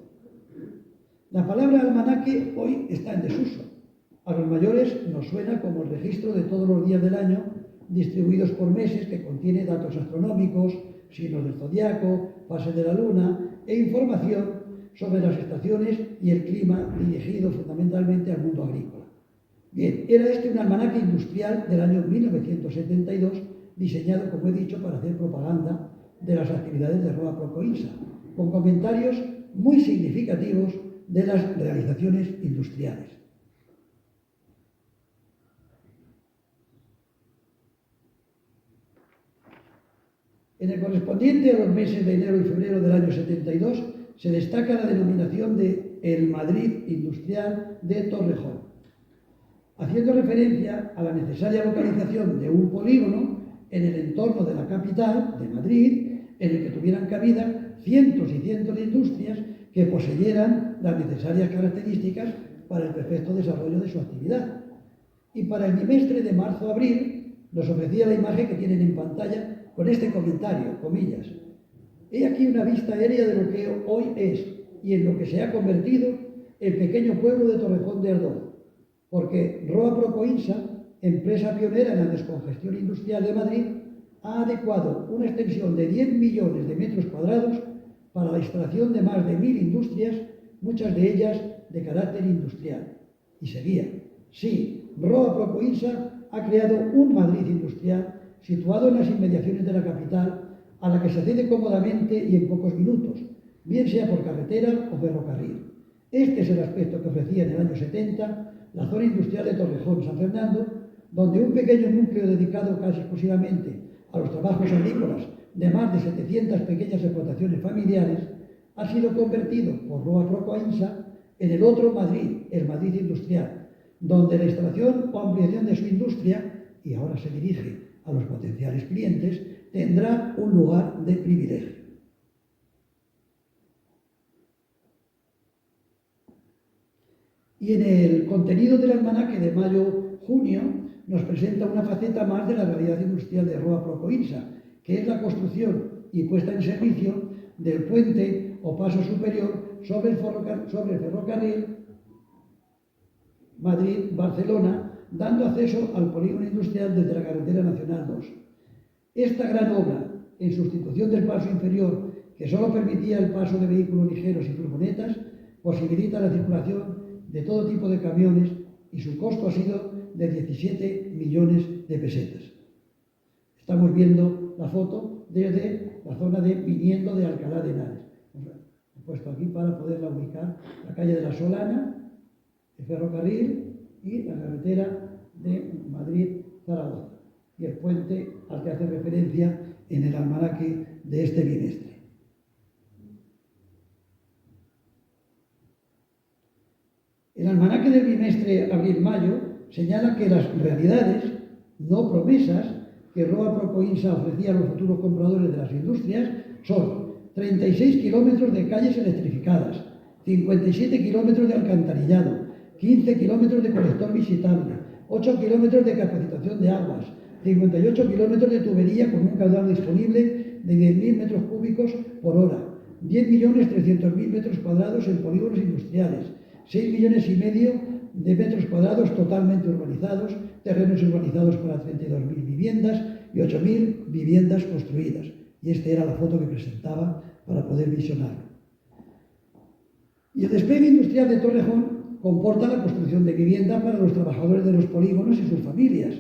La palabra almanaque hoy está en desuso. A los mayores nos suena como el registro de todos los días del año, distribuidos por meses, que contiene datos astronómicos, signos del zodiaco, fases de la luna e información sobre las estaciones y el clima, dirigido fundamentalmente al mundo agrícola. Bien, era este un almanaque industrial del año 1972, diseñado, como he dicho, para hacer propaganda de las actividades de Roa Procoinsa, con comentarios muy significativos de las realizaciones industriales. En el correspondiente a los meses de enero y febrero del año 72 se destaca la denominación de el Madrid industrial de Torrejón, haciendo referencia a la necesaria localización de un polígono en el entorno de la capital, de Madrid, en el que tuvieran cabida cientos y cientos de industrias que poseyeran las necesarias características para el perfecto desarrollo de su actividad. Y para el bimestre de marzo-abril nos ofrecía la imagen que tienen en pantalla con este comentario, comillas: he aquí una vista aérea de lo que hoy es y en lo que se ha convertido el pequeño pueblo de Torrejón de Ardoz, porque Roa Procoinsa, empresa pionera en la descongestión industrial de Madrid, ha adecuado una extensión de 10 millones de metros cuadrados para la instalación de más de 1000 industrias, muchas de ellas de carácter industrial. Y seguía: sí, Roa Procoinsa ha creado un Madrid industrial situado en las inmediaciones de la capital, a la que se accede cómodamente y en pocos minutos, bien sea por carretera o ferrocarril. Este es el aspecto que ofrecía en el año 70 la zona industrial de Torrejón-San Fernando, donde un pequeño núcleo dedicado casi exclusivamente a los trabajos agrícolas de más de 700 pequeñas explotaciones familiares ha sido convertido por Roa Procoinsa en el otro Madrid, el Madrid industrial, donde la instalación o ampliación de su industria, y ahora se dirige a los potenciales clientes, tendrá un lugar de privilegio. Y en el contenido del almanaque de mayo-junio nos presenta una faceta más de la realidad industrial de Roa Procoinsa, que es la construcción y puesta en servicio del puente o paso superior sobre el ferrocarril Madrid-Barcelona, dando acceso al polígono industrial desde la carretera nacional 2. Esta gran obra, en sustitución del paso inferior, que solo permitía el paso de vehículos ligeros y furgonetas, posibilita la circulación de todo tipo de camiones y su costo ha sido de 17 millones de pesetas. Estamos viendo la foto desde la zona de Viniendo de Alcalá de Henares. He puesto aquí para poderla ubicar: la calle de la Solana, el ferrocarril y la carretera de Madrid-Zaragoza, y el puente al que hace referencia en el almanaque de este bimestre. El almanaque del bimestre abril-mayo señala que las realidades, no promesas, que Roa Procoinsa ofrecía a los futuros compradores de las industrias son 36 kilómetros de calles electrificadas, 57 kilómetros de alcantarillado, 15 kilómetros de colector visitable, 8 kilómetros de capacitación de aguas, 58 kilómetros de tubería con un caudal disponible de 10.000 metros cúbicos por hora, 10.300.000 metros cuadrados en polígonos industriales, 6,5 millones de metros cuadrados totalmente urbanizados, terrenos urbanizados para 32.000 viviendas y 8.000 viviendas construidas. Y esta era la foto que presentaba para poder visionarlo. Y el despegue industrial de Torrejón comporta la construcción de vivienda para los trabajadores de los polígonos y sus familias.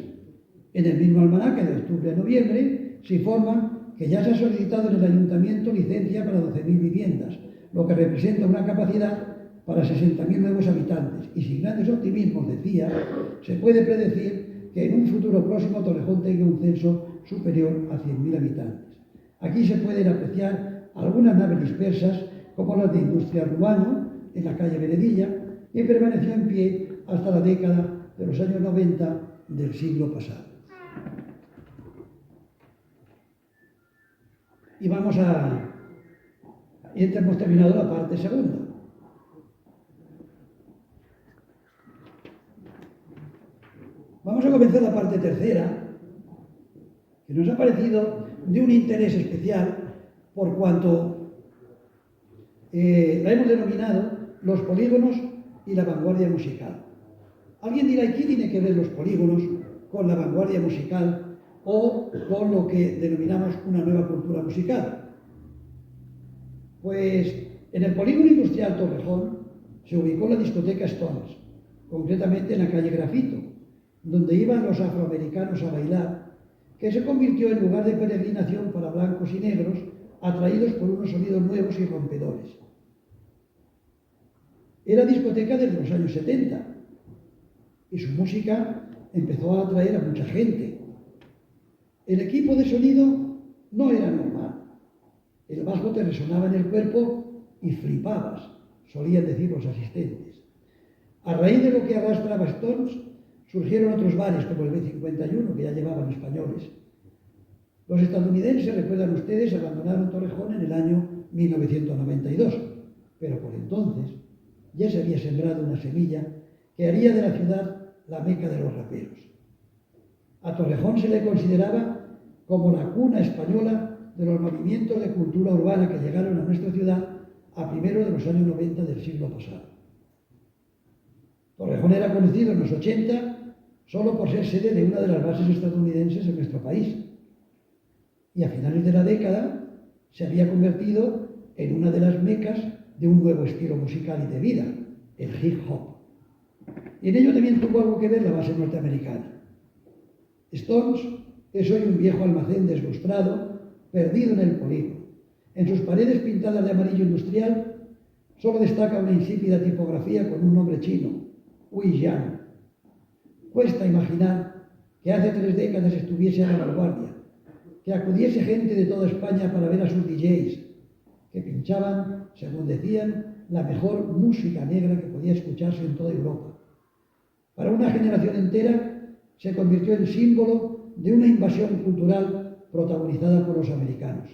En el mismo almanaque de octubre a noviembre se informa que ya se ha solicitado en el ayuntamiento licencia para 12.000 viviendas, lo que representa una capacidad para 60.000 nuevos habitantes, y sin grandes optimismos, decía, se puede predecir que en un futuro próximo Torrejón tenga un censo superior a 100.000 habitantes. Aquí se pueden apreciar algunas naves dispersas, como las de Industria Urbano, en la calle Veredilla, que permaneció en pie hasta la década de los años 90 del siglo pasado. Y vamos a... Y hemos terminado la parte segunda. Vamos a comenzar la parte tercera, que nos ha parecido de un interés especial por cuanto la hemos denominado los polígonos y la vanguardia musical. Alguien dirá: ¿y qué tiene que ver los polígonos con la vanguardia musical o con lo que denominamos una nueva cultura musical? Pues en el polígono industrial Torrejón se ubicó la discoteca Stones, concretamente en la calle Grafito, donde iban los afroamericanos a bailar, que se convirtió en lugar de peregrinación para blancos y negros, atraídos por unos sonidos nuevos y rompedores. Era discoteca desde los años 70, y su música empezó a atraer a mucha gente. El equipo de sonido no era normal. El bajo te resonaba en el cuerpo y flipabas, solían decir los asistentes. A raíz de lo que arrastraba Stones, surgieron otros bares como el B51, que ya llevaban españoles. Los estadounidenses, recuerdan ustedes, abandonaron Torrejón en el año 1992, pero por entonces ya se había sembrado una semilla que haría de la ciudad la meca de los raperos. A Torrejón se le consideraba como la cuna española de los movimientos de cultura urbana que llegaron a nuestra ciudad a primeros de los años 90 del siglo pasado. Torrejón era conocido en los 80 solo por ser sede de una de las bases estadounidenses en nuestro país. y a finales de la década se había convertido en una de las mecas de un nuevo estilo musical y de vida, el hip hop. Y en ello también tuvo algo que ver la base norteamericana. Stones es hoy un viejo almacén deslustrado, perdido en el polígono. En sus paredes pintadas de amarillo industrial solo destaca una insípida tipografía con un nombre chino, Huiyan. Cuesta imaginar que hace 3 décadas estuviese a la vanguardia, que acudiese gente de toda España para ver a sus DJs, que pinchaban, según decían, la mejor música negra que podía escucharse en toda Europa. Para una generación entera se convirtió en símbolo de una invasión cultural protagonizada por los americanos.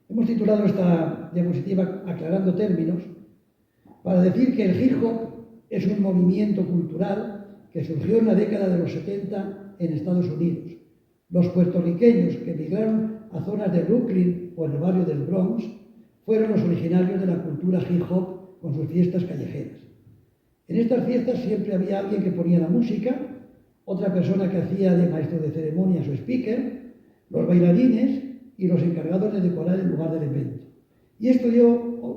Hemos titulado esta diapositiva aclarando términos para decir que el hip hop es un movimiento cultural que surgió en la década de los 70 en Estados Unidos. Los puertorriqueños que emigraron a zonas de Brooklyn o el barrio del Bronx fueron los originarios de la cultura hip hop con sus fiestas callejeras. En estas fiestas siempre había alguien que ponía la música, otra persona que hacía de maestro de ceremonias o speaker, los bailarines y los encargados de decorar el lugar del evento. Y esto dio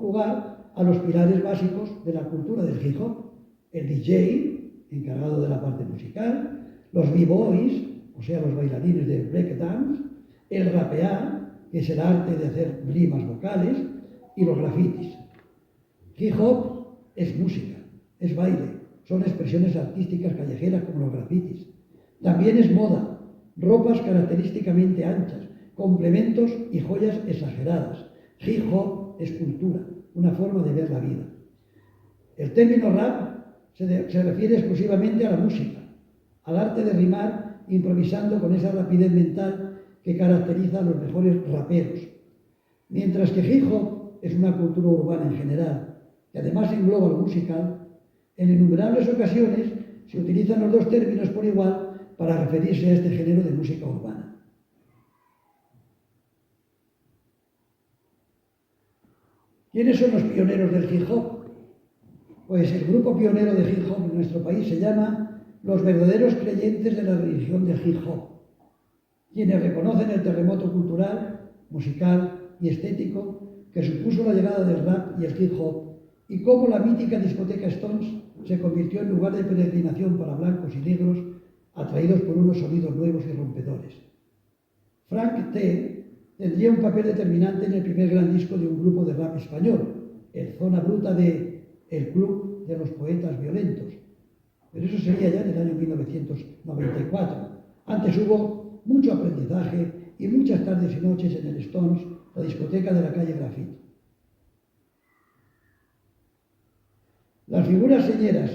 lugar a los pilares básicos de la cultura del hip hop: el DJ, encargado de la parte musical, los b-boys, o sea, los bailarines de breakdance, el rapear, que es el arte de hacer rimas vocales, y los grafitis. Hip hop es música, es baile, son expresiones artísticas callejeras como los grafitis. También es moda, ropas característicamente anchas, complementos y joyas exageradas. Hip hop es cultura, una forma de ver la vida. El término rap se refiere exclusivamente a la música, al arte de rimar improvisando con esa rapidez mental que caracteriza a los mejores raperos. Mientras que hip hop es una cultura urbana en general, que además engloba lo musical, en innumerables ocasiones se utilizan los dos términos por igual para referirse a este género de música urbana. ¿Quiénes son los pioneros del hip hop? Pues el grupo pionero de hip hop en nuestro país se llama los verdaderos creyentes de la religión del hip hop, quienes reconocen el terremoto cultural, musical y estético que supuso la llegada del rap y el hip hop, y cómo la mítica discoteca Stones se convirtió en lugar de peregrinación para blancos y negros atraídos por unos sonidos nuevos y rompedores. Frank T. tendría un papel determinante en el primer gran disco de un grupo de rap español, el Zona Bruta de El Club de los Poetas Violentos. Pero eso sería ya en el año 1994. Antes hubo mucho aprendizaje y muchas tardes y noches en el Stones, la discoteca de la calle Graffiti. Las figuras señeras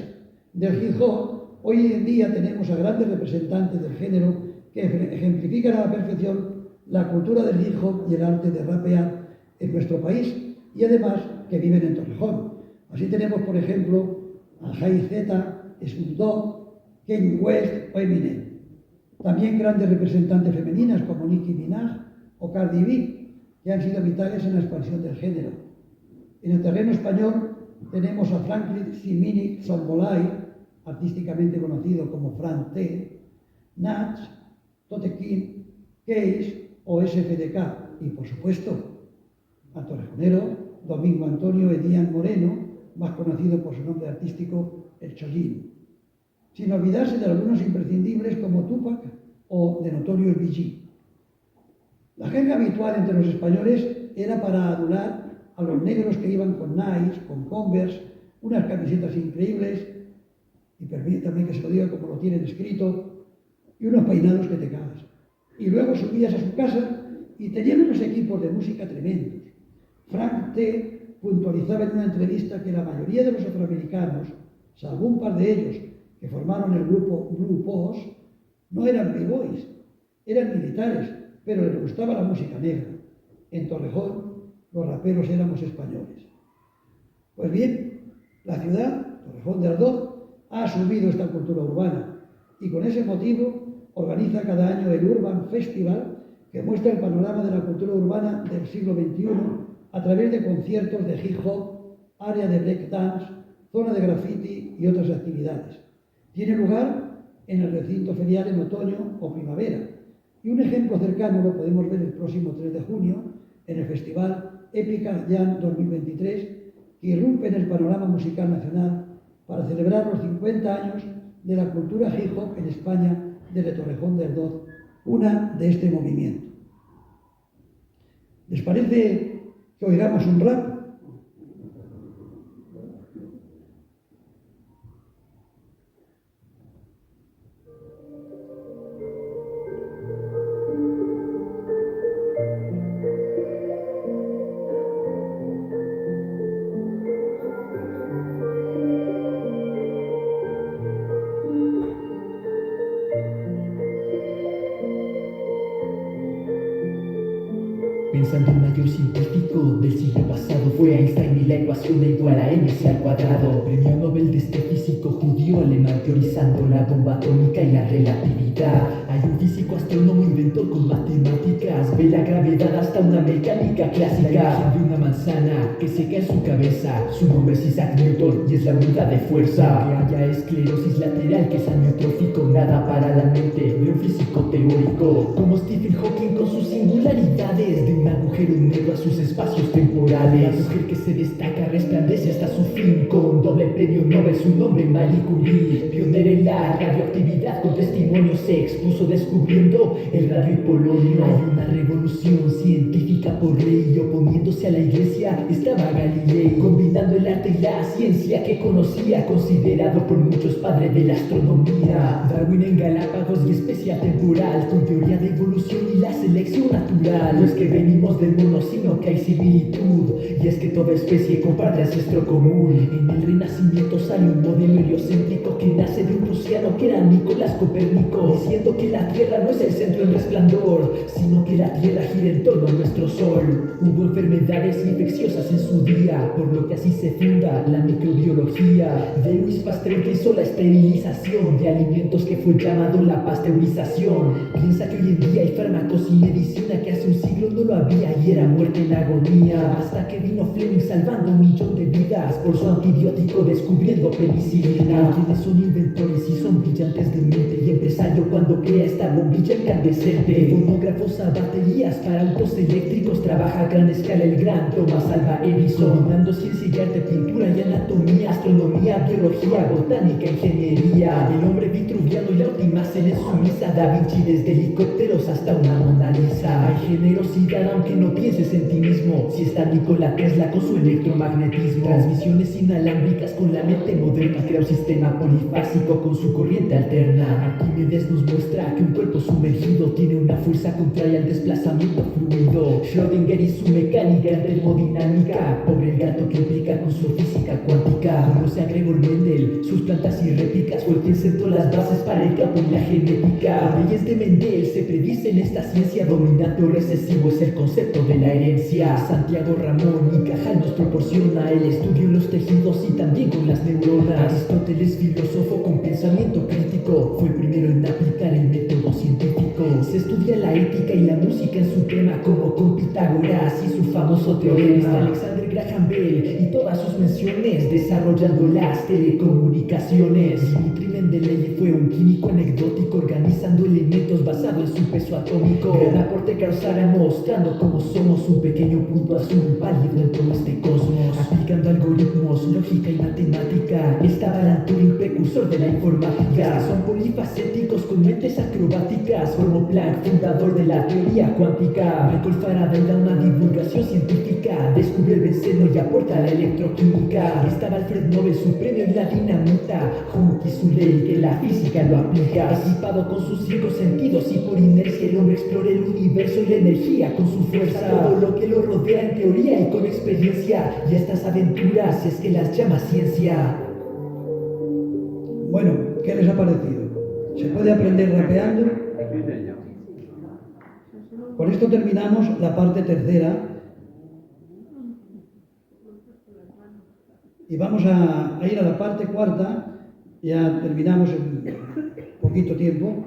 del hip hop, hoy en día tenemos a grandes representantes del género que ejemplifican a la perfección la cultura del hip hop y el arte de rapear en nuestro país, y además que viven en Torrejón. Así tenemos, por ejemplo, a Jay Z, Snoop Dogg, Kanye West o Eminem. También grandes representantes femeninas como Nicki Minaj o Cardi B, que han sido vitales en la expansión del género. En el terreno español tenemos a Franklin Simini Zombolay, artísticamente conocido como Fran T, Nach, Tote King, Case o SFDK, y por supuesto a torrejonero Domingo Antonio Edián Moreno, más conocido por su nombre artístico El Chollín, sin olvidarse de algunos imprescindibles como Tupac o de Notorious B.I.G. La jerga habitual entre los españoles era para adular a los negros que iban con Nike, con Converse, unas camisetas increíbles, y permítame que se lo diga como lo tienen escrito, y unos peinados que te cagas. Y luego subías a su casa y tenían unos equipos de música tremendos. Frank T. puntualizaba en una entrevista que la mayoría de los afroamericanos, salvo un par de ellos que formaron el grupo Blue Post, no eran b-boys, eran militares, pero les gustaba la música negra. En Torrejón, los raperos éramos españoles. Pues bien, la ciudad, Torrejón de Ardoz, ha asumido esta cultura urbana y con ese motivo organiza cada año el Urban Festival, que muestra el panorama de la cultura urbana del siglo XXI a través de conciertos de hip hop, área de breakdance, zona de graffiti y otras actividades. Tiene lugar en el recinto ferial en otoño o primavera. Y un ejemplo cercano lo podemos ver el próximo 3 de junio en el Festival Épica Jam 2023, que irrumpe en el panorama musical nacional para celebrar los 50 años de la cultura hip hop en España desde Torrejón de Ardoz, una de este movimiento. ¿Les parece que oigamos un rap? Pensando el mayor científico del siglo pasado fue Einstein y la ecuación de igual a mc al cuadrado. Premio Nobel de este físico judío alemán teorizando la bomba atómica y la relatividad. Hay un físico astrónomo inventor con matemáticas, ve la gravedad hasta una mecánica clásica. La imagen de una manzana que seca en su cabeza, su nombre es Isaac Newton y es la unidad de fuerza. Que haya esclerosis lateral que es amiotrófico, nada para la mente de un físico teórico como Stephen Hawking con sus singularidades, de un agujero negro a sus espacios temporales. La mujer que se destaca resplandece hasta su fin con doble premio Nobel, su nombre Marie Curie. Pionera en la radioactividad con testimonio se expuso descubriendo el radio y polonio. Hay una revolución científica por ley, oponiéndose a la iglesia estaba Galilei, combinando el arte y la ciencia que conocía, considerado por muchos padre de la astronomía. Darwin en Galápagos y especie temporal, con teoría de evolución y la selección natural. No es que venimos del mono, sino que hay similitud, y es que toda especie comparte ancestro común. En el Renacimiento sale un modelo heliocéntrico que nace de un prusiano que era Nicolás Copérnico, diciendo que la Tierra no es el centro en resplandor, sino que la Tierra gira en torno a nuestro Sol. Hubo enfermedades infecciosas en su día, por lo que así se funda la microbiología. De Louis Pasteur que hizo la esterilización de alimentos, que fue llamado la pasteurización. Piensa que hoy en día hay fármacos y medicina que hace un siglo no lo había y era muerte en agonía. Hasta que vino Fleming salvando 1.000.000 de vidas por su antibiótico, descubriendo penicilina. Quienes son inventores y son brillantes de mente, y empresario cuando crea esta bombilla incandescente. De fonógrafos a baterías para autos eléctricos trabaja a gran escala el gran Thomas Alva Edison, combinando ciencia y arte, pintura y anatomía, astronomía, biología, botánica, ingeniería. El hombre vitruviano y la última cena en sumisa, Da Vinci desde helicópteros hasta una Mona Lisa. Hay generosidad aunque no pienses en ti mismo, si está Nikola Tesla con su electromagnetismo. Transmisiones inalámbricas con la mente moderna, crea un sistema polifásico con su corriente alterna. Arquímedes nos muestra que un cuerpo sumergido tiene una fuerza contraria al desplazamiento fluido. Schrödinger y su mecánica termodinámica, pobre el gato que implica con su física cuántica. Como se agregó Mendel, sus plantas y réplicas fue quien sentó las bases para el campo y la genética. Las leyes de Mendel se predicen, esta ciencia dominante o recesivo es el concepto de la herencia. Santiago Ramón y Cajal nos proporciona el estudio en los tejidos y también con las neuronas. Aristóteles, filósofo con pensamiento crítico, fue el primero en aplicar el método científico. Se estudia la ética y la música en su tema, como con Pitágoras y su famoso teorema. Alexander Graham Bell y todas sus menciones, desarrollando las telecomunicaciones. Dimitri Mendeleev fue un químico anecdótico, organizando elementos basado en su peso atómico. Gran aporte Carl Sagan, mostrando cómo somos un pequeño punto azul pálido en todo este cosmos. Aplicando algoritmos, lógica y matemática, estaba Alan Turing, precursor de la informática. Son polifacéticos con mentes acrobáticas, como Planck, fundador de la teoría cuántica. Michael Faraday da una divulgación científica, descubre el benceno y aporta la electroquímica. Estaba Alfred Nobel, su premio en la dinamita, Hooke y su ley que la física lo aplica. Equipado con sus 5 sentidos y por inercia el hombre explora el universo y la energía con su fuerza. Todo lo que lo rodea en teoría y con experiencia, y estas aventuras es que las llama ciencia. Bueno, ¿qué les ha parecido? ¿Se puede aprender rapeando? Con esto terminamos la parte tercera y vamos a ir a la parte cuarta. Ya terminamos en poquito tiempo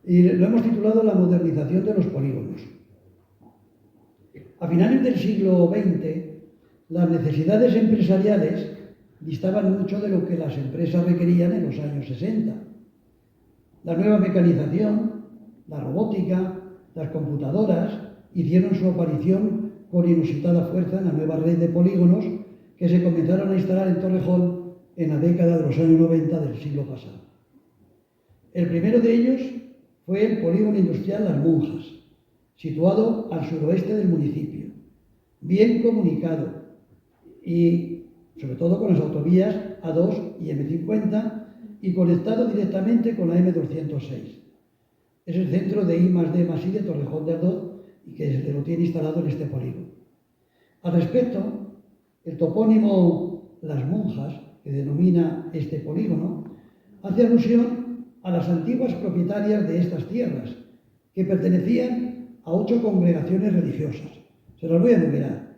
y lo hemos titulado La modernización de los polígonos. A finales del siglo XX, las necesidades empresariales distaban mucho de lo que las empresas requerían en los años 60. La nueva mecanización, la robótica, las computadoras hicieron su aparición con inusitada fuerza en la nueva red de polígonos que se comenzaron a instalar en Torrejón en la década de los años 90 del siglo pasado. El primero de ellos fue el polígono industrial Las Monjas, situado al suroeste del municipio, bien comunicado y sobre todo con las autovías A2 y M50 y conectado directamente con la M206. Es el centro de I+D+I de Torrejón de Ardoz y que se lo tiene instalado en este polígono. Al respecto, el topónimo Las Monjas, que denomina este polígono, hace alusión a las antiguas propietarias de estas tierras, que pertenecían a 8 congregaciones religiosas. Se las voy a enumerar.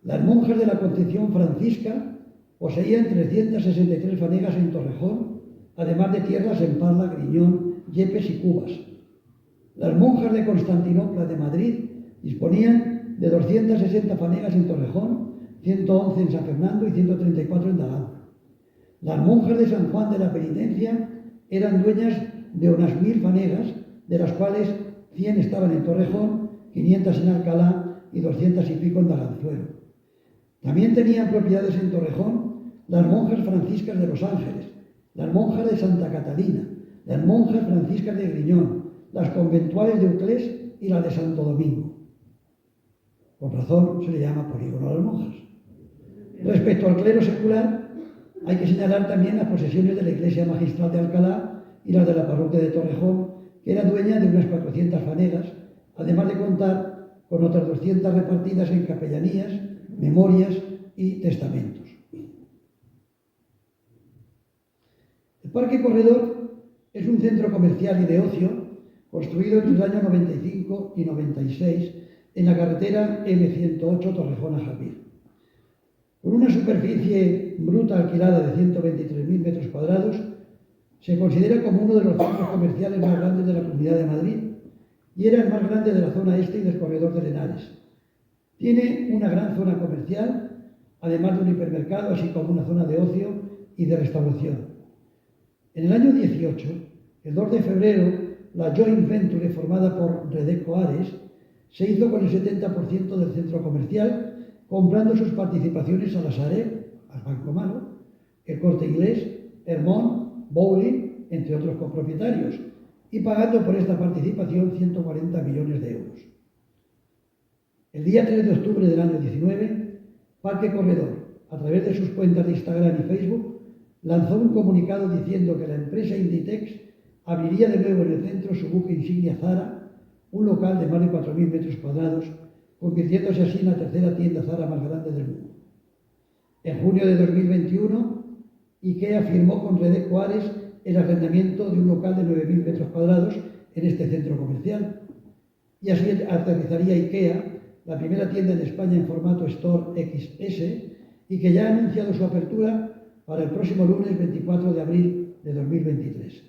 Las monjas de la Concepción Francisca poseían 363 fanegas en Torrejón, además de tierras en Parla, Griñón, Yepes y Cubas. Las monjas de Constantinopla de Madrid disponían de 260 fanegas en Torrejón, 111 en San Fernando y 134 en Daganzo. Las monjas de San Juan de la Penitencia eran dueñas de unas 1000 fanegas, de las cuales 100 estaban en Torrejón, 500 en Alcalá y 200 y pico en Daganzuelo. También tenían propiedades en Torrejón las monjas franciscas de Los Ángeles, las monjas de Santa Catalina, las monjas franciscas de Griñón, las conventuales de Uclés y las de Santo Domingo. Con razón se le llama polígono a las monjas. Respecto al clero secular, hay que señalar también las posesiones de la Iglesia Magistral de Alcalá y las de la parroquia de Torrejón, que era dueña de unas 400 fanegas, además de contar con otras 200 repartidas en capellanías, memorias y testamentos. El Parque Corredor es un centro comercial y de ocio construido entre el año 95 y 96 en la carretera M108 Torrejón a Javier. Con una superficie bruta alquilada de 123.000 metros cuadrados, se considera como uno de los centros comerciales más grandes de la Comunidad de Madrid y era el más grande de la zona este y del corredor de Henares. Tiene una gran zona comercial, además de un hipermercado, así como una zona de ocio y de restauración. En el año 18, el 2 de febrero, la joint venture formada por Redeco Ares se hizo con el 70% del centro comercial, comprando sus participaciones a la Sareb, al Banco Malo, el Corte Inglés, Hermón, Bowling, entre otros copropietarios, y pagando por esta participación 140 millones de euros. El día 3 de octubre del año 19, Parque Corredor, a través de sus cuentas de Instagram y Facebook, lanzó un comunicado diciendo que la empresa Inditex abriría de nuevo en el centro su buque insignia Zara, un local de más de 4.000 metros cuadrados, convirtiéndose así en la tercera tienda Zara más grande del mundo. En junio de 2021, IKEA firmó con Redeco Ares el arrendamiento de un local de 9.000 metros cuadrados en este centro comercial. Y así aterrizaría IKEA, la primera tienda en España en formato Store XS, y que ya ha anunciado su apertura para el próximo lunes 24 de abril de 2023.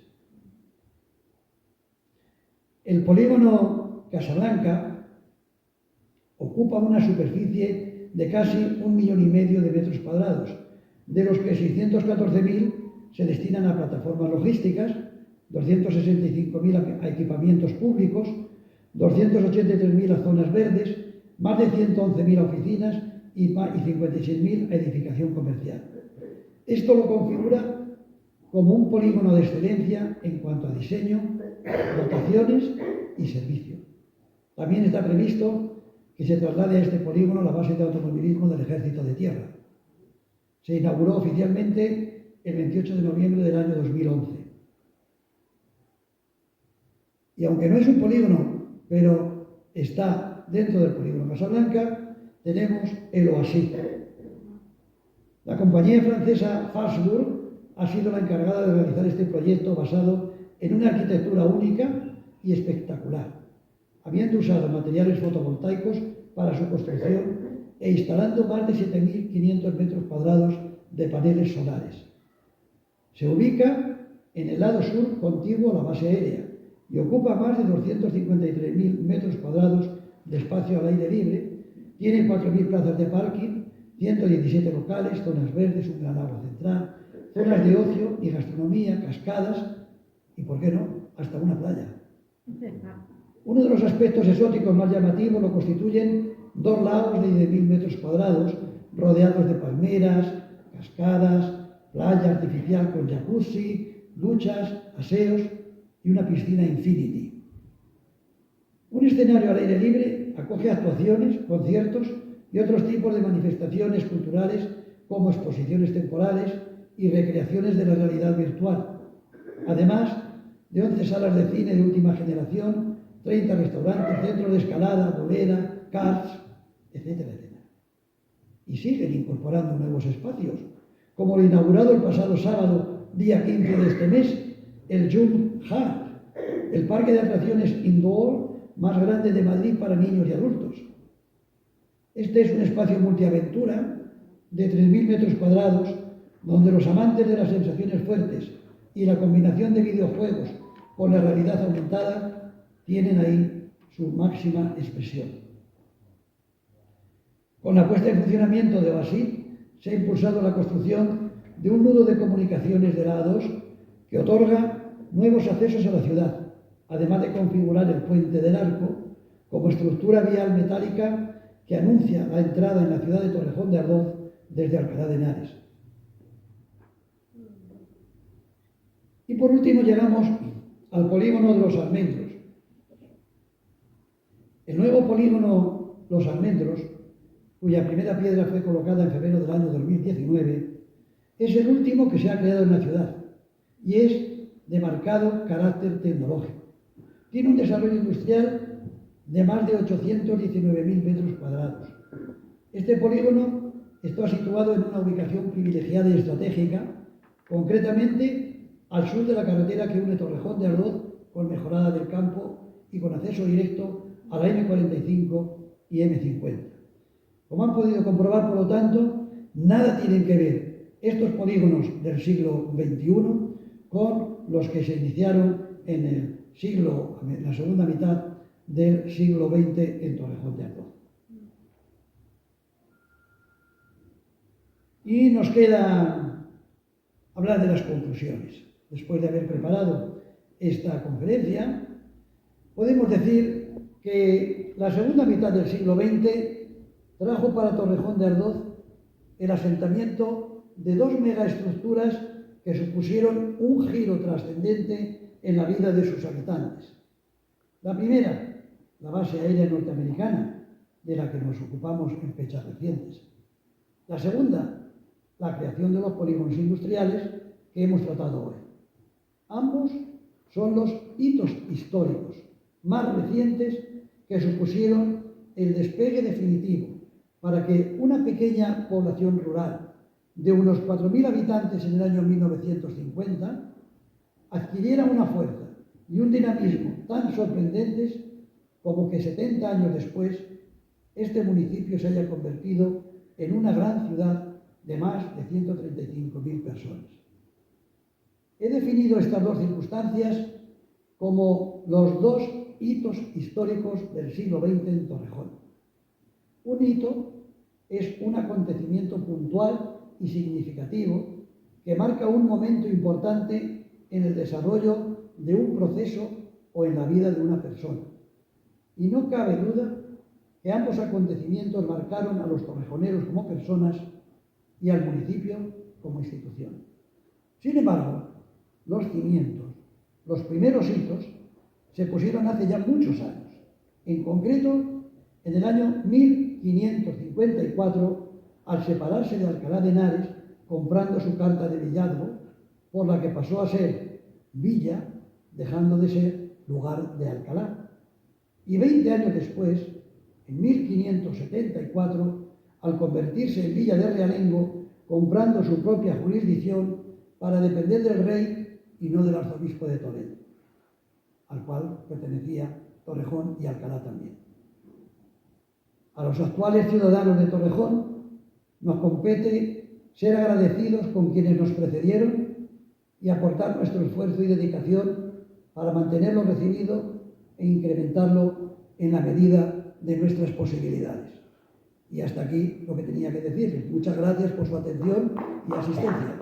El polígono Casablanca ocupa una superficie de casi 1,5 millones de metros cuadrados, de los que 614.000 se destinan a plataformas logísticas, 265.000 a equipamientos públicos, 283.000 a zonas verdes, más de 111.000 a oficinas y 56.000 a edificación comercial. Esto lo configura como un polígono de excelencia en cuanto a diseño, dotaciones y servicio. También está previsto que se traslade a este polígono la base de automovilismo del Ejército de Tierra. Se inauguró oficialmente el 28 de noviembre del año 2011. Y aunque no es un polígono, pero está dentro del polígono Casablanca, tenemos el Oasis. La compañía francesa Farnsworth ha sido la encargada de realizar este proyecto basado en una arquitectura única y espectacular, habiendo usado materiales fotovoltaicos para su construcción e instalando más de 7.500 metros cuadrados de paneles solares. Se ubica en el lado sur contiguo a la base aérea y ocupa más de 253.000 metros cuadrados de espacio al aire libre, tiene 4.000 plazas de parking, 117 locales, zonas verdes, un gran árbol central, zonas de ocio y gastronomía, cascadas y, ¿por qué no?, hasta una playa. Uno de los aspectos exóticos más llamativos lo constituyen 2 lagos de 10.000 metros cuadrados, rodeados de palmeras, cascadas, playa artificial con jacuzzi, duchas, aseos y una piscina infinity. Un escenario al aire libre acoge actuaciones, conciertos y otros tipos de manifestaciones culturales como exposiciones temporales y recreaciones de la realidad virtual, además de 11 salas de cine de última generación, 30 restaurantes, centros de escalada, bolera, karts, etcétera, etcétera. Y siguen incorporando nuevos espacios, como lo inaugurado el pasado sábado, día 15 de este mes, el Jump Hut, el parque de atracciones indoor más grande de Madrid para niños y adultos. Este es un espacio multiaventura de 3.000 metros cuadrados, donde los amantes de las sensaciones fuertes y la combinación de videojuegos con la realidad aumentada tienen ahí su máxima expresión. Con la puesta en funcionamiento de Oasit se ha impulsado la construcción de un nudo de comunicaciones de la A2 que otorga nuevos accesos a la ciudad, además de configurar el puente del Arco como estructura vial metálica que anuncia la entrada en la ciudad de Torrejón de Ardoz desde Alcalá de Henares. Y por último llegamos al polígono de Los Almendros. El nuevo polígono Los Almendros, cuya primera piedra fue colocada en febrero del año 2019, es el último que se ha creado en la ciudad y es de marcado carácter tecnológico. Tiene un desarrollo industrial de más de 819.000 metros cuadrados. Este polígono está situado en una ubicación privilegiada y estratégica, concretamente al sur de la carretera que une Torrejón de Ardoz con Mejorada del Campo y con acceso directo a la M45 y M50. Como han podido comprobar, por lo tanto, nada tienen que ver estos polígonos del siglo XXI con los que se iniciaron en la segunda mitad del siglo XX en Torrejón de Ardoz. Y nos queda hablar de las conclusiones. Después de haber preparado esta conferencia, podemos decir que la segunda mitad del siglo XX trajo para Torrejón de Ardoz el asentamiento de 2 megaestructuras que supusieron un giro trascendente en la vida de sus habitantes. La primera, la base aérea norteamericana, de la que nos ocupamos en fechas recientes. La segunda, la creación de los polígonos industriales que hemos tratado hoy. Ambos son los hitos históricos más recientes que supusieron el despegue definitivo para que una pequeña población rural de unos 4.000 habitantes en el año 1950 adquiriera una fuerza y un dinamismo tan sorprendentes como que 70 años después este municipio se haya convertido en una gran ciudad de más de 135.000 personas. He definido estas 2 circunstancias como los 2 hitos históricos del siglo XX en Torrejón. Un hito es un acontecimiento puntual y significativo que marca un momento importante en el desarrollo de un proceso o en la vida de una persona. Y no cabe duda que ambos acontecimientos marcaron a los torrejoneros como personas y al municipio como institución. Sin embargo, los cimientos, los primeros hitos, se pusieron hace ya muchos años. En concreto, en el año 1554, al separarse de Alcalá de Henares, comprando su carta de villazgo, por la que pasó a ser villa, dejando de ser lugar de Alcalá. Y 20 años después, en 1574, al convertirse en villa de Realengo, comprando su propia jurisdicción para depender del rey y no del arzobispo de Toledo, al cual pertenecía Torrejón y Alcalá también. A los actuales ciudadanos de Torrejón nos compete ser agradecidos con quienes nos precedieron y aportar nuestro esfuerzo y dedicación para mantenerlo recibido e incrementarlo en la medida de nuestras posibilidades. Y hasta aquí lo que tenía que decirles. Muchas gracias por su atención y asistencia.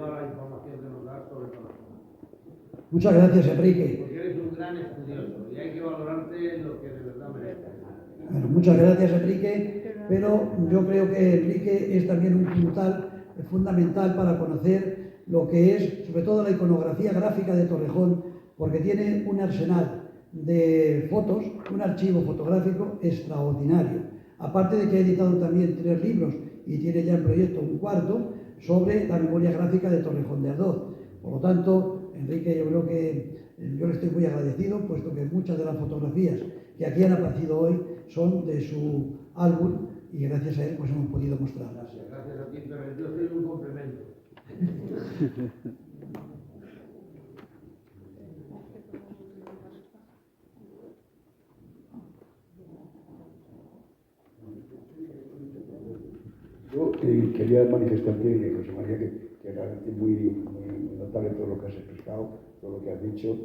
toda la información que nos das sobre Torrejón. Muchas gracias, Enrique. Porque eres un gran estudioso y hay que valorarte lo que de verdad mereces. Bueno, muchas gracias, Enrique, pero yo creo que Enrique es también un puntal fundamental para conocer lo que es, sobre todo, la iconografía gráfica de Torrejón, porque tiene un arsenal de fotos, un archivo fotográfico extraordinario. Aparte de que ha editado también 3 libros y tiene ya en proyecto un 4º sobre la memoria gráfica de Torrejón de Ardoz. Por lo tanto, Enrique, yo creo que yo le estoy muy agradecido, puesto que muchas de las fotografías que aquí han aparecido hoy son de su álbum y gracias a él pues hemos podido mostrar. Gracias a ti, pero yo soy un complemento. Yo quería manifestarte, José María, que realmente es muy notable todo lo que has expresado, todo lo que has dicho,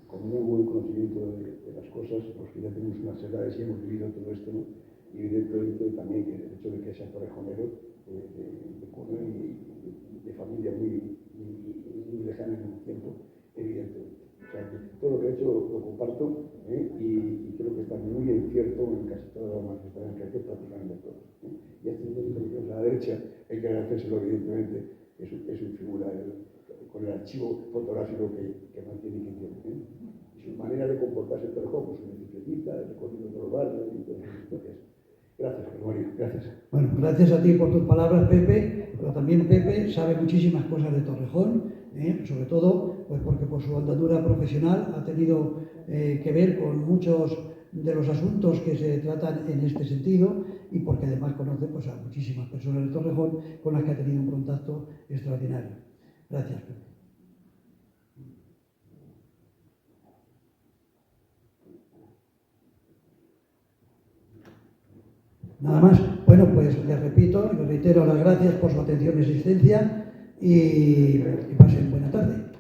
con muy buen conocimiento de las cosas, los que ya tenemos unas edades y hemos vivido todo esto, ¿no? Y evidentemente también que el hecho de que sea torrejonero, de cuna y de familia muy lejana en el tiempo, evidentemente. O sea, que todo lo que ha hecho lo comparto, y creo que está muy en cierto en casi todas las manifestaciones que ha hecho, prácticamente todo. Y este es a la derecha, hay que agradecérselo, evidentemente, es su figura con el archivo fotográfico que mantiene y que tiene. Y su manera de comportarse en Torrejón, con su bicicletita, recorriendo todos los barrios y todas esas historias. Gracias, José María, gracias. Bueno, gracias a ti por tus palabras, Pepe, pero también Pepe sabe muchísimas cosas de Torrejón, sobre todo pues porque por su andadura profesional ha tenido que ver con muchos de los asuntos que se tratan en este sentido y porque además conoce pues, a muchísimas personas de Torrejón con las que ha tenido un contacto extraordinario. Gracias, Pepe. Nada más. Bueno, pues les repito y les reitero las gracias por su atención y asistencia y pasen buena tarde.